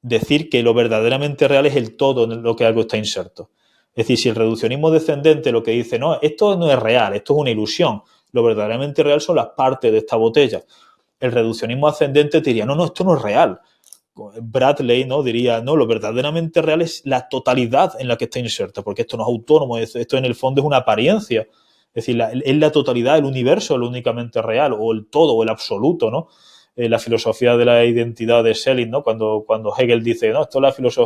decir que lo verdaderamente real es el todo en lo que algo está inserto. Es decir, si el reduccionismo descendente lo que dice, no, esto no es real, esto es una ilusión, lo verdaderamente real son las partes de esta botella. El reduccionismo ascendente diría, no, esto no es real. Bradley, ¿no? Diría, no, lo verdaderamente real es la totalidad en la que está inserto, porque esto no es autónomo, esto en el fondo es una apariencia. Es decir, es la totalidad, el universo lo únicamente real, o el todo, o el absoluto, ¿no? La filosofía de la identidad de Schelling, ¿no? Cuando Hegel dice, no, esto es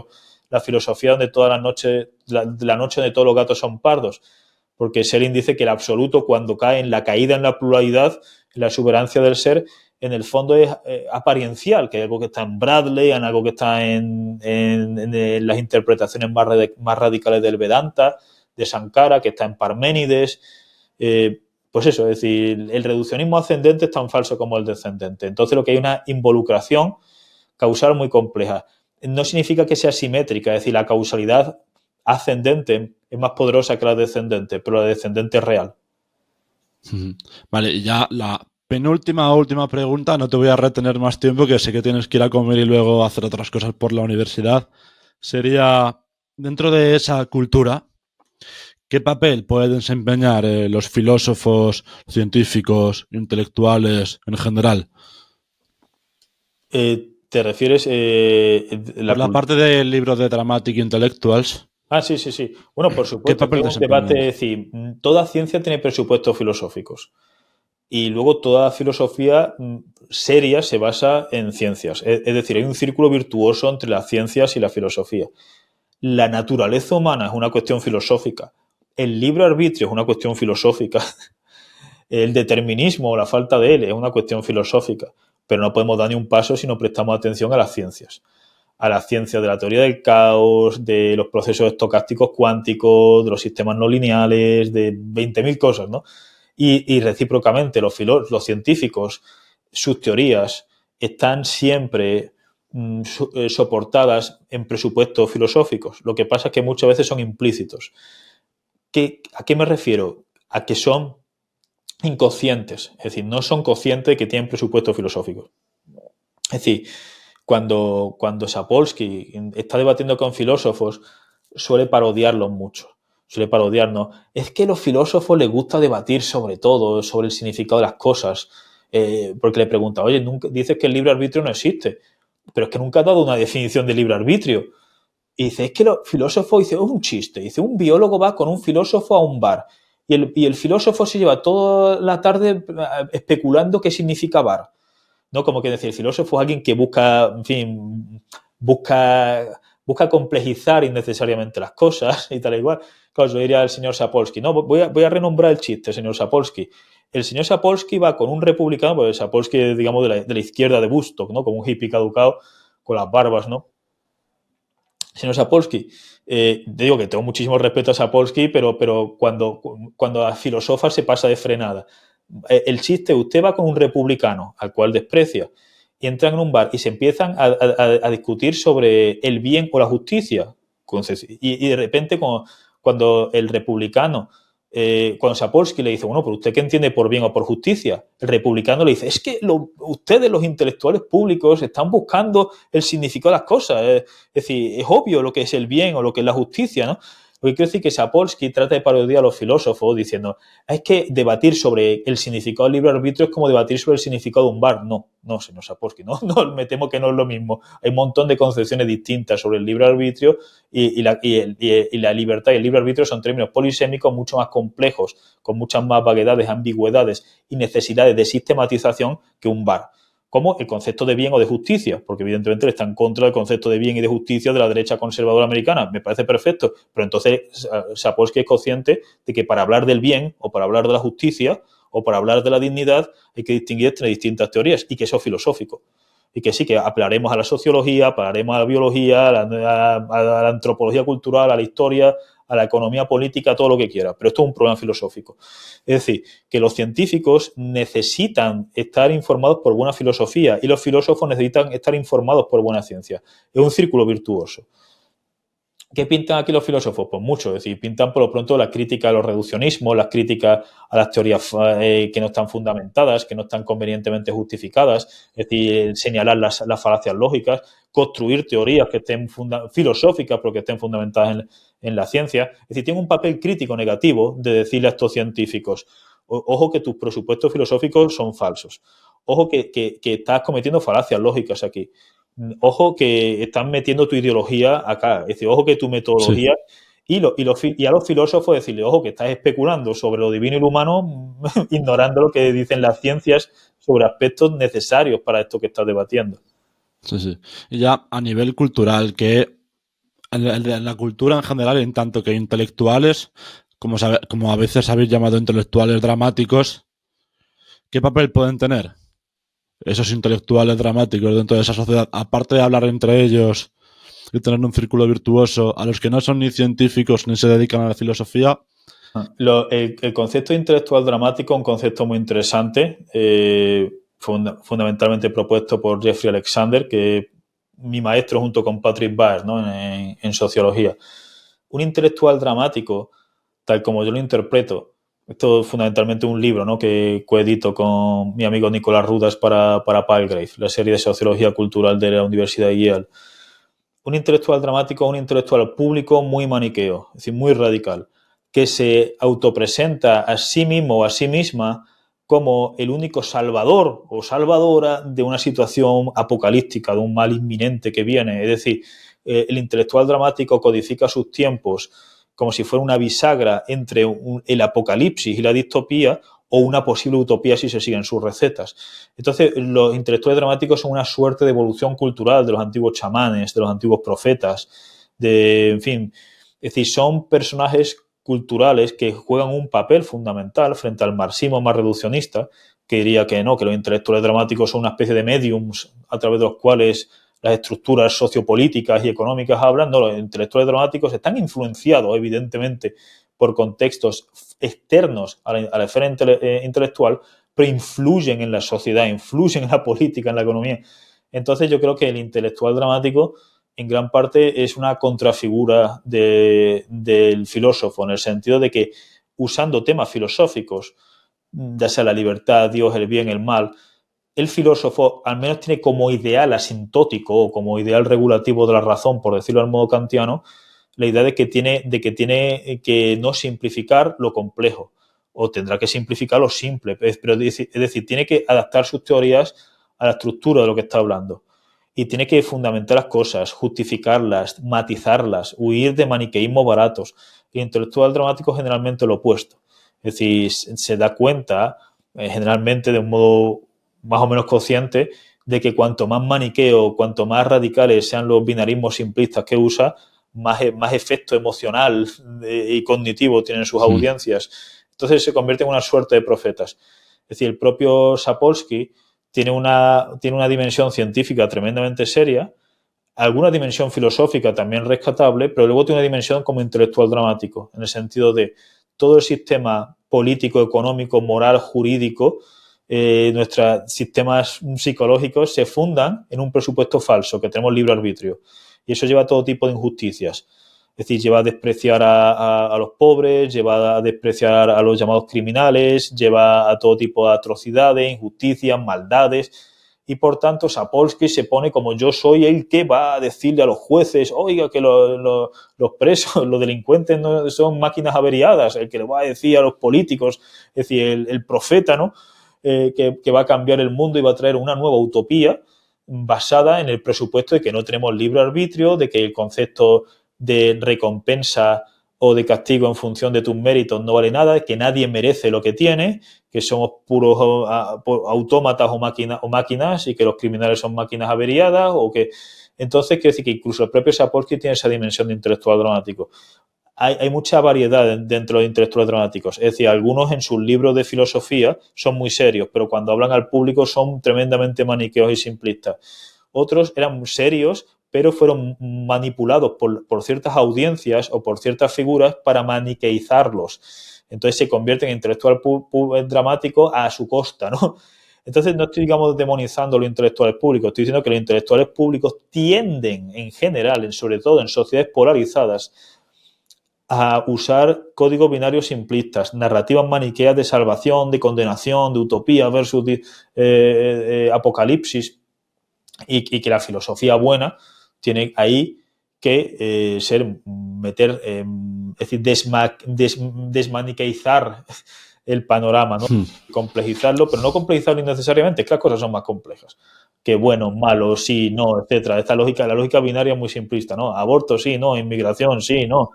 la filosofía donde todas las noches, la noche de todos los gatos son pardos, porque Schelling dice que el absoluto, cuando cae en la caída en la pluralidad, en la exuberancia del ser, en el fondo es apariencial, que hay algo que está en Bradley, en algo que está en las interpretaciones más radicales del Vedanta, de Sankara, que está en Parménides. Pues eso, es decir, el reduccionismo ascendente es tan falso como el descendente. Entonces lo que hay una involucración causal muy compleja. No significa que sea simétrica, es decir, la causalidad ascendente es más poderosa que la descendente, pero la descendente es real. Vale, y ya la última pregunta, no te voy a retener más tiempo, que sé que tienes que ir a comer y luego hacer otras cosas por la universidad. Sería, dentro de esa cultura, ¿qué papel pueden desempeñar los filósofos, científicos, intelectuales en general? ¿Te refieres la parte del libro de Dramatic Intellectuals? Ah, sí. Bueno, por supuesto, es un debate, es decir, toda ciencia tiene presupuestos filosóficos. Y luego toda filosofía seria se basa en ciencias. Es decir, hay un círculo virtuoso entre las ciencias y la filosofía. La naturaleza humana es una cuestión filosófica. El libre arbitrio es una cuestión filosófica. El determinismo o la falta de él es una cuestión filosófica. Pero no podemos dar ni un paso si no prestamos atención a las ciencias. A la ciencia de la teoría del caos, de los procesos estocásticos cuánticos, de los sistemas no lineales, de 20.000 cosas, ¿no? Y recíprocamente, los científicos, sus teorías están siempre soportadas en presupuestos filosóficos. Lo que pasa es que muchas veces son implícitos. ¿A qué me refiero? A que son inconscientes, es decir, no son conscientes de que tienen presupuestos filosóficos. Es decir, cuando Sapolsky está debatiendo con filósofos, suele parodiarlos mucho. Suele parodiarnos. Es que a los filósofos les gusta debatir sobre todo, sobre el significado de las cosas, porque le pregunta, oye, dices que el libre arbitrio no existe, pero es que nunca has dado una definición de libre arbitrio. Y dice, es que los filósofos, dice, es un chiste. Dice, un biólogo va con un filósofo a un bar y el filósofo se lleva toda la tarde especulando qué significa bar. ¿No? Como que decir, el filósofo es alguien que busca, en fin, busca complejizar innecesariamente las cosas y tal y igual. Claro, yo diría al señor Sapolsky, no, voy a renombrar el chiste, señor Sapolsky. El señor Sapolsky va con un republicano, porque Sapolsky es, digamos, de la izquierda de Woodstock, ¿no? Como un hippie caducado con las barbas, ¿no? Señor Sapolsky, digo que tengo muchísimo respeto a Sapolsky, pero cuando a filosofar se pasa de frenada. El chiste, usted va con un republicano al cual desprecia y entran en un bar y se empiezan a discutir sobre el bien o la justicia. Y de repente, cuando el republicano cuando Sapolsky le dice, bueno, pero ¿usted qué entiende por bien o por justicia? El republicano le dice, es que ustedes, los intelectuales públicos, están buscando el significado de las cosas. Es decir, es obvio lo que es el bien o lo que es la justicia, ¿no? Lo que quiero decir es que Sapolsky trata de parodiar a los filósofos diciendo, es que debatir sobre el significado del libre arbitrio es como debatir sobre el significado de un bar. No, señor Sapolsky, no, me temo que no es lo mismo. Hay un montón de concepciones distintas sobre el libre arbitrio y la libertad y el libre arbitrio son términos polisémicos mucho más complejos, con muchas más vaguedades, ambigüedades y necesidades de sistematización que un bar. Como el concepto de bien o de justicia, porque evidentemente está en contra del concepto de bien y de justicia de la derecha conservadora americana. Me parece perfecto, pero entonces Sapolsky es consciente de que para hablar del bien o para hablar de la justicia o para hablar de la dignidad hay que distinguir entre distintas teorías y que eso es filosófico. Y que sí, que apelaremos a la sociología, apelaremos a la biología, a la antropología cultural, a la historia, a la economía política, a todo lo que quiera. Pero esto es un problema filosófico. Es decir, que los científicos necesitan estar informados por buena filosofía y los filósofos necesitan estar informados por buena ciencia. Es un círculo virtuoso. ¿Qué pintan aquí los filósofos? Pues mucho, es decir, pintan por lo pronto la crítica a los reduccionismos, las críticas a las teorías que no están fundamentadas, que no están convenientemente justificadas, es decir, señalar las falacias lógicas, construir teorías que estén filosóficas pero que estén fundamentadas en la ciencia. Es decir, tiene un papel crítico negativo de decirle a estos científicos, ojo que tus presupuestos filosóficos son falsos, ojo que estás cometiendo falacias lógicas aquí. Ojo que están metiendo tu ideología acá, es decir, ojo que tu metodología sí. y a los filósofos decirle, ojo que estás especulando sobre lo divino y lo humano ignorando lo que dicen las ciencias sobre aspectos necesarios para esto que estás debatiendo. Sí. Y ya a nivel cultural, que en la cultura en general, en tanto que intelectuales, como a veces habéis llamado intelectuales dramáticos, ¿qué papel pueden tener esos intelectuales dramáticos dentro de esa sociedad? Aparte de hablar entre ellos y tener un círculo virtuoso, a los que no son ni científicos ni se dedican a la filosofía. El concepto de intelectual dramático es un concepto muy interesante, fundamentalmente propuesto por Jeffrey Alexander, que es mi maestro junto con Patrick Baer, ¿no? en sociología. Un intelectual dramático, tal como yo lo interpreto, esto es fundamentalmente un libro, ¿no? que coedito con mi amigo Nicolás Rudas para Palgrave, la serie de sociología cultural de la Universidad de Yale. Un intelectual dramático es un intelectual público muy maniqueo, es decir, muy radical, que se autopresenta a sí mismo o a sí misma como el único salvador o salvadora de una situación apocalíptica, de un mal inminente que viene. Es decir, el intelectual dramático codifica sus tiempos como si fuera una bisagra entre el apocalipsis y la distopía o una posible utopía si se siguen sus recetas. Entonces, los intelectuales dramáticos son una suerte de evolución cultural de los antiguos chamanes, de los antiguos profetas, en fin. Es decir, son personajes culturales que juegan un papel fundamental frente al marxismo más reduccionista, que diría que no, que los intelectuales dramáticos son una especie de mediums a través de los cuales las estructuras sociopolíticas y económicas hablan. No, los intelectuales dramáticos están influenciados, evidentemente, por contextos externos a la esfera intelectual, pero influyen en la sociedad, influyen en la política, en la economía. Entonces yo creo que el intelectual dramático en gran parte es una contrafigura del filósofo, en el sentido de que usando temas filosóficos, ya sea la libertad, Dios, el bien, el mal, el filósofo al menos tiene como ideal asintótico o como ideal regulativo de la razón, por decirlo al modo kantiano, la idea de que tiene que no simplificar lo complejo, o tendrá que simplificar lo simple, pero es decir, tiene que adaptar sus teorías a la estructura de lo que está hablando. Y tiene que fundamentar las cosas, justificarlas, matizarlas, huir de maniqueísmos baratos. El intelectual dramático generalmente lo opuesto. Es decir, se da cuenta, generalmente de un modo más o menos consciente, de que cuanto más maniqueo, cuanto más radicales sean los binarismos simplistas que usa, más efecto emocional y cognitivo tienen sus audiencias. Entonces se convierte en una suerte de profetas. Es decir, el propio Sapolsky tiene una dimensión científica tremendamente seria, alguna dimensión filosófica también rescatable, pero luego tiene una dimensión como intelectual dramático, en el sentido de todo el sistema político, económico, moral, jurídico, nuestros sistemas psicológicos se fundan en un presupuesto falso, que tenemos libre arbitrio. Y eso lleva a todo tipo de injusticias. Es decir, lleva a despreciar a los pobres, lleva a despreciar a los llamados criminales, lleva a todo tipo de atrocidades, injusticias, maldades. Y por tanto, Sapolsky se pone como yo soy el que va a decirle a los jueces, oiga, que los presos, los delincuentes no son máquinas averiadas, el que le va a decir a los políticos, es decir, el profeta, ¿no? Que va a cambiar el mundo y va a traer una nueva utopía basada en el presupuesto de que no tenemos libre arbitrio, de que el concepto de recompensa o de castigo en función de tus méritos no vale nada, que nadie merece lo que tiene, que somos puros autómatas o máquinas y que los criminales son máquinas averiadas o que... Entonces, quiero decir que incluso el propio Sapolsky tiene esa dimensión de intelectual dramático. Hay mucha variedad dentro de intelectuales dramáticos. Es decir, algunos en sus libros de filosofía son muy serios, pero cuando hablan al público son tremendamente maniqueos y simplistas. Otros eran serios, pero fueron manipulados por ciertas audiencias o por ciertas figuras para maniqueizarlos. Entonces se convierten en intelectual dramático a su costa, ¿no? Entonces no estoy, digamos, demonizando a los intelectuales públicos, estoy diciendo que los intelectuales públicos tienden, en general, sobre todo en sociedades polarizadas, a usar códigos binarios simplistas, narrativas maniqueas de salvación, de condenación, de utopía versus apocalipsis, y que la filosofía buena tiene ahí que es decir, desmaniqueizar el panorama, ¿no? Complejizarlo, pero no complejizarlo innecesariamente, es que las cosas son más complejas. Que bueno, malo, sí, no, etcétera. Esta lógica, la lógica binaria es muy simplista, ¿no? Aborto, sí, no, inmigración, sí, no.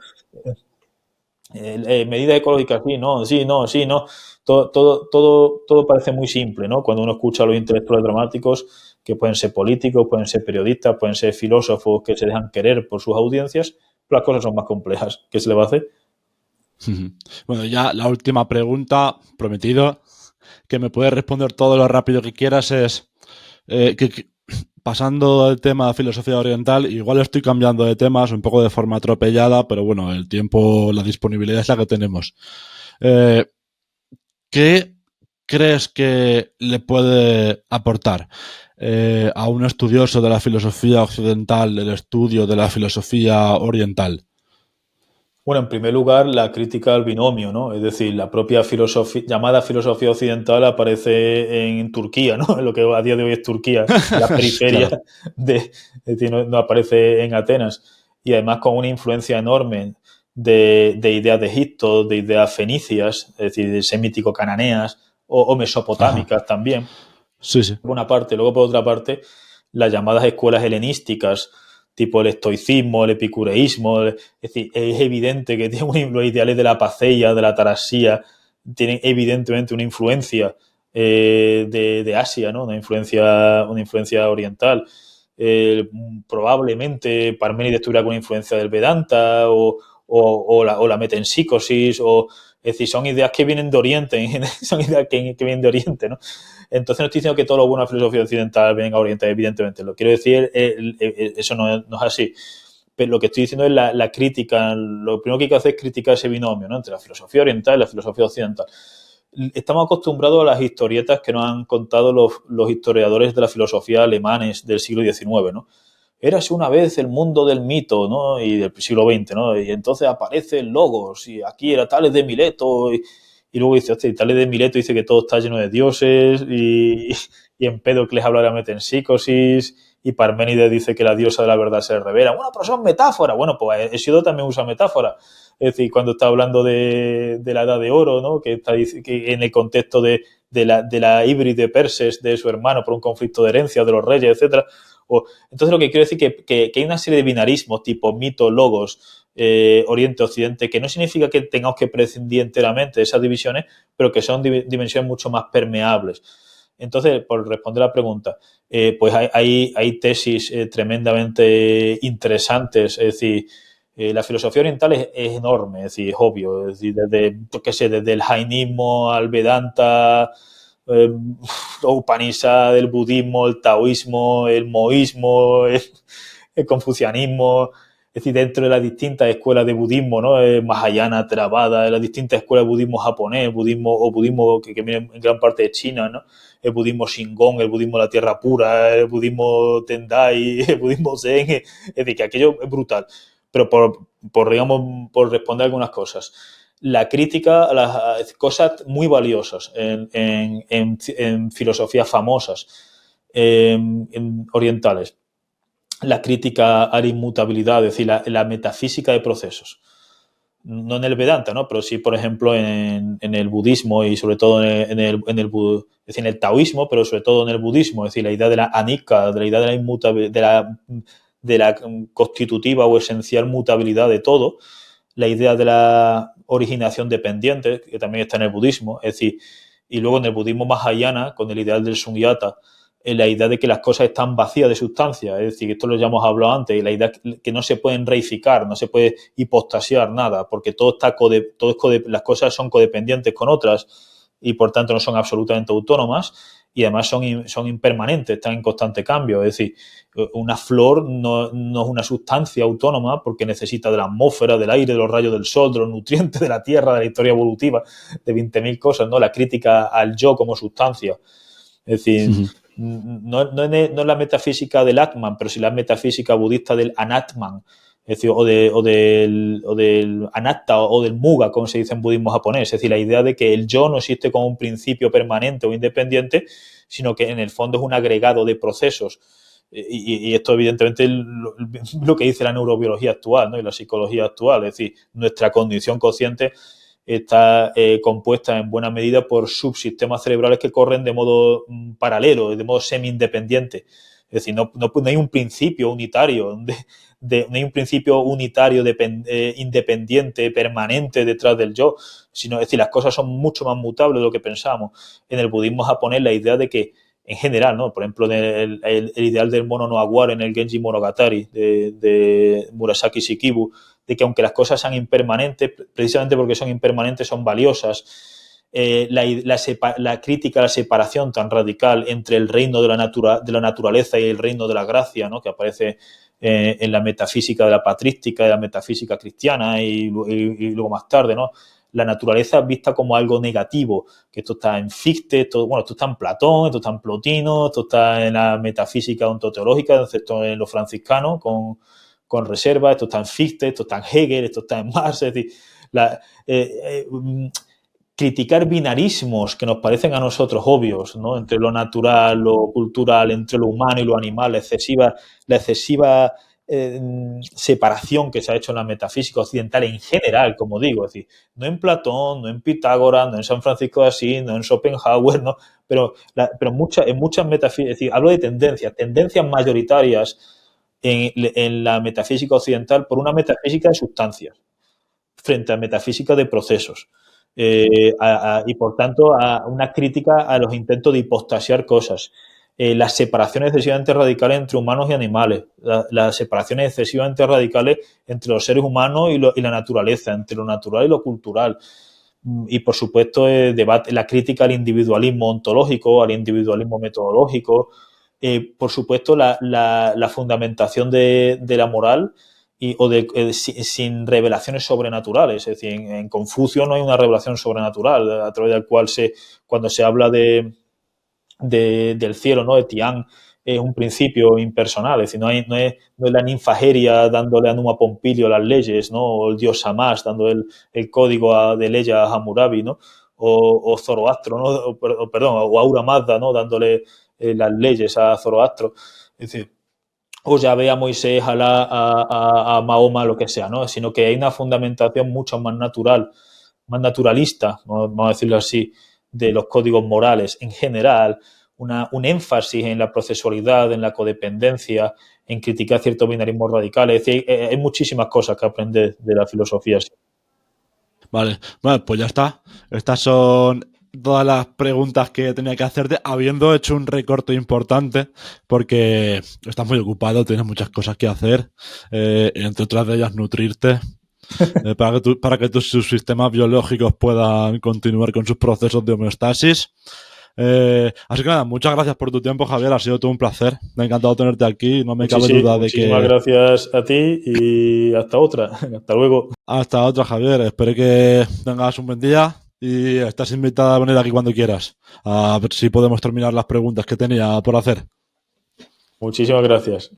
Medidas ecológicas, sí, no, sí, no, sí, no. Todo parece muy simple, ¿no? Cuando uno escucha a los intelectuales dramáticos, que pueden ser políticos, pueden ser periodistas, pueden ser filósofos que se dejan querer por sus audiencias, pero las cosas son más complejas. ¿Qué se le va a hacer? Bueno, ya la última pregunta, prometido, que me puedes responder todo lo rápido que quieras, es pasando al tema de filosofía oriental, igual estoy cambiando de temas un poco de forma atropellada, pero bueno, el tiempo, la disponibilidad es la que tenemos. ¿Qué crees que le puede aportar a un estudioso de la filosofía occidental el estudio de la filosofía oriental? Bueno, en primer lugar, la crítica al binomio, ¿no? Es decir, la propia llamada filosofía occidental aparece en Turquía, ¿no? Lo que a día de hoy es Turquía, la periferia claro. es decir, no aparece en Atenas. Y además con una influencia enorme de ideas de Egipto, de ideas fenicias, es decir, semítico-cananeas o mesopotámicas también. Sí, sí. Por una parte. Luego, por otra parte, las llamadas escuelas helenísticas, tipo el estoicismo, el epicureísmo. Es decir, es evidente que tienen los ideales de la paceia, de la tarasía, tienen evidentemente una influencia de Asia, ¿no? Una influencia oriental. Probablemente Parménides tuviera alguna influencia del Vedanta o la metempsicosis, es decir, son ideas que vienen de Oriente, son ideas que vienen de Oriente, ¿no? Entonces no estoy diciendo que todo lo bueno de la filosofía occidental venga a Oriente, evidentemente. Lo quiero decir, eso no es así. Pero lo que estoy diciendo es la crítica. Lo primero que hay que hacer es criticar ese binomio, ¿no? Entre la filosofía oriental y la filosofía occidental. Estamos acostumbrados a las historietas que nos han contado los historiadores de la filosofía alemanes del siglo XIX, ¿no? Érase una vez el mundo del mito, ¿no? Y del siglo XX, ¿no? Y entonces aparece el Logos, y aquí era Tales de Mileto, y luego dice, hostia, Tales de Mileto dice que todo está lleno de dioses, y Empédocles habla de la metempsicosis, y Parménides dice que la diosa de la verdad se revela. Bueno, pero son metáforas. Bueno, pues Hesíodo también usa metáforas. Es decir, cuando está hablando de la Edad de Oro, ¿no? Que en el contexto de la híbride Perses de su hermano por un conflicto de herencia de los reyes, etcétera. Entonces lo que quiero decir es que hay una serie de binarismos tipo mito, logos, Oriente, Occidente, que no significa que tengamos que prescindir enteramente de esas divisiones, pero que son dimensiones mucho más permeables. Entonces, por responder a la pregunta, pues hay tesis tremendamente interesantes, es decir, la filosofía oriental es enorme, es decir, es obvio, es decir, desde el jainismo al Vedanta, Upanishad, el budismo, el taoísmo, el moísmo, el confucianismo, es decir, dentro de las distintas escuelas de budismo, ¿no? Mahayana, Theravada, las distintas escuelas de budismo japonés, budismo que viene en gran parte de China, ¿no? El budismo Shingon, el budismo de la tierra pura, el budismo Tendai, el budismo Zen, es decir, que aquello es brutal. Pero por responder algunas cosas. La crítica a las cosas muy valiosas en filosofías famosas orientales. La crítica a la inmutabilidad, es decir, la metafísica de procesos. No en el Vedanta, ¿no? Pero sí, por ejemplo, en el budismo y sobre todo en el taoísmo, pero sobre todo en el budismo, es decir, la idea de la anicca, de la idea de la inmutabilidad, de la constitutiva o esencial mutabilidad de todo, la idea de la originación dependiente, que también está en el budismo, es decir, y luego en el budismo mahayana, con el ideal del sunyata, la idea de que las cosas están vacías de sustancia, es decir, esto lo ya hemos hablado antes, y la idea que no se pueden reificar, no se puede hipostasiar nada, porque las cosas son codependientes con otras y por tanto no son absolutamente autónomas y además son impermanentes, están en constante cambio. Es decir, una flor no es una sustancia autónoma porque necesita de la atmósfera, del aire, de los rayos del sol, de los nutrientes de la tierra, de la historia evolutiva, de 20.000 cosas, ¿no? La crítica al yo como sustancia. Es decir, no es la metafísica del Atman, pero sí la metafísica budista del Anatman, es decir, o del Anatta o del Muga, como se dice en budismo japonés. Es decir, la idea de que el yo no existe como un principio permanente o independiente, sino que en el fondo es un agregado de procesos. Y esto evidentemente es lo que dice la neurobiología actual, ¿no? Y la psicología actual. Es decir, nuestra condición consciente está compuesta en buena medida por subsistemas cerebrales que corren de modo paralelo, de modo semi-independiente. Es decir, no hay un principio unitario, no hay un principio unitario independiente, permanente detrás del yo, sino, es decir, las cosas son mucho más mutables de lo que pensamos. En el budismo japonés la idea de que, en general, ¿no? Por ejemplo, el ideal del mono no aguar en el Genji Monogatari de Murasaki Shikibu, de que aunque las cosas sean impermanentes, precisamente porque son impermanentes, son valiosas. La crítica a la separación tan radical entre el reino de la naturaleza y el reino de la gracia, ¿no? Que aparece en la metafísica de la patrística, de la metafísica cristiana y luego más tarde, ¿no? La naturaleza vista como algo negativo, que esto está en Fichte, esto está en Platón, esto está en Plotino, esto está en la metafísica ontoteológica, excepto en los franciscanos, con reserva, esto está en Fichte, esto está en Hegel, esto está en Marx. Es decir, criticar binarismos que nos parecen a nosotros obvios, ¿no? Entre lo natural, lo cultural, entre lo humano y lo animal, la excesiva separación que se ha hecho en la metafísica occidental en general, como digo, es decir, no en Platón, no en Pitágoras, no en San Francisco de Asís, no en Schopenhauer, ¿no? Pero en muchas metafísicas, es decir, hablo de tendencias mayoritarias en la metafísica occidental por una metafísica de sustancias frente a metafísica de procesos. Y por tanto a una crítica a los intentos de hipostasiar cosas, las separaciones excesivamente radicales entre humanos y animales, las separaciones excesivamente radicales entre los seres humanos y la naturaleza, entre lo natural y lo cultural, y por supuesto la crítica al individualismo ontológico, al individualismo metodológico, por supuesto la fundamentación de la moral sin revelaciones sobrenaturales. Es decir, en Confucio no hay una revelación sobrenatural a través del cual cuando se habla del cielo, ¿no? De Tian, es un principio impersonal. Es decir, no es la ninfageria dándole a Numa Pompilio las leyes, ¿no? O el dios Shamash dando el código de ley a Hammurabi, ¿no? O Zoroastro, ¿no? O Ahura Mazda, ¿no? Dándole las leyes a Zoroastro. Es decir, o Yahvé a Moisés, a Mahoma, lo que sea, ¿no? Sino que hay una fundamentación mucho más natural, más naturalista, vamos a decirlo así, de los códigos morales en general, un énfasis en la procesualidad, en la codependencia, en criticar ciertos binarismos radicales. Es decir, hay muchísimas cosas que aprender de la filosofía. Vale, bueno, pues ya está. Estas son todas las preguntas que tenía que hacerte, habiendo hecho un recorte importante, porque estás muy ocupado, tienes muchas cosas que hacer, entre otras de ellas nutrirte, para que tus sistemas biológicos puedan continuar con sus procesos de homeostasis. Así que nada, muchas gracias por tu tiempo, Javier, ha sido todo un placer, me ha encantado tenerte aquí, no me cabe duda de que... Muchísimas gracias a ti y hasta otra, hasta luego. Hasta otra, Javier, espero que tengas un buen día y estás invitada a venir aquí cuando quieras, a ver si podemos terminar las preguntas que tenía por hacer. Muchísimas gracias.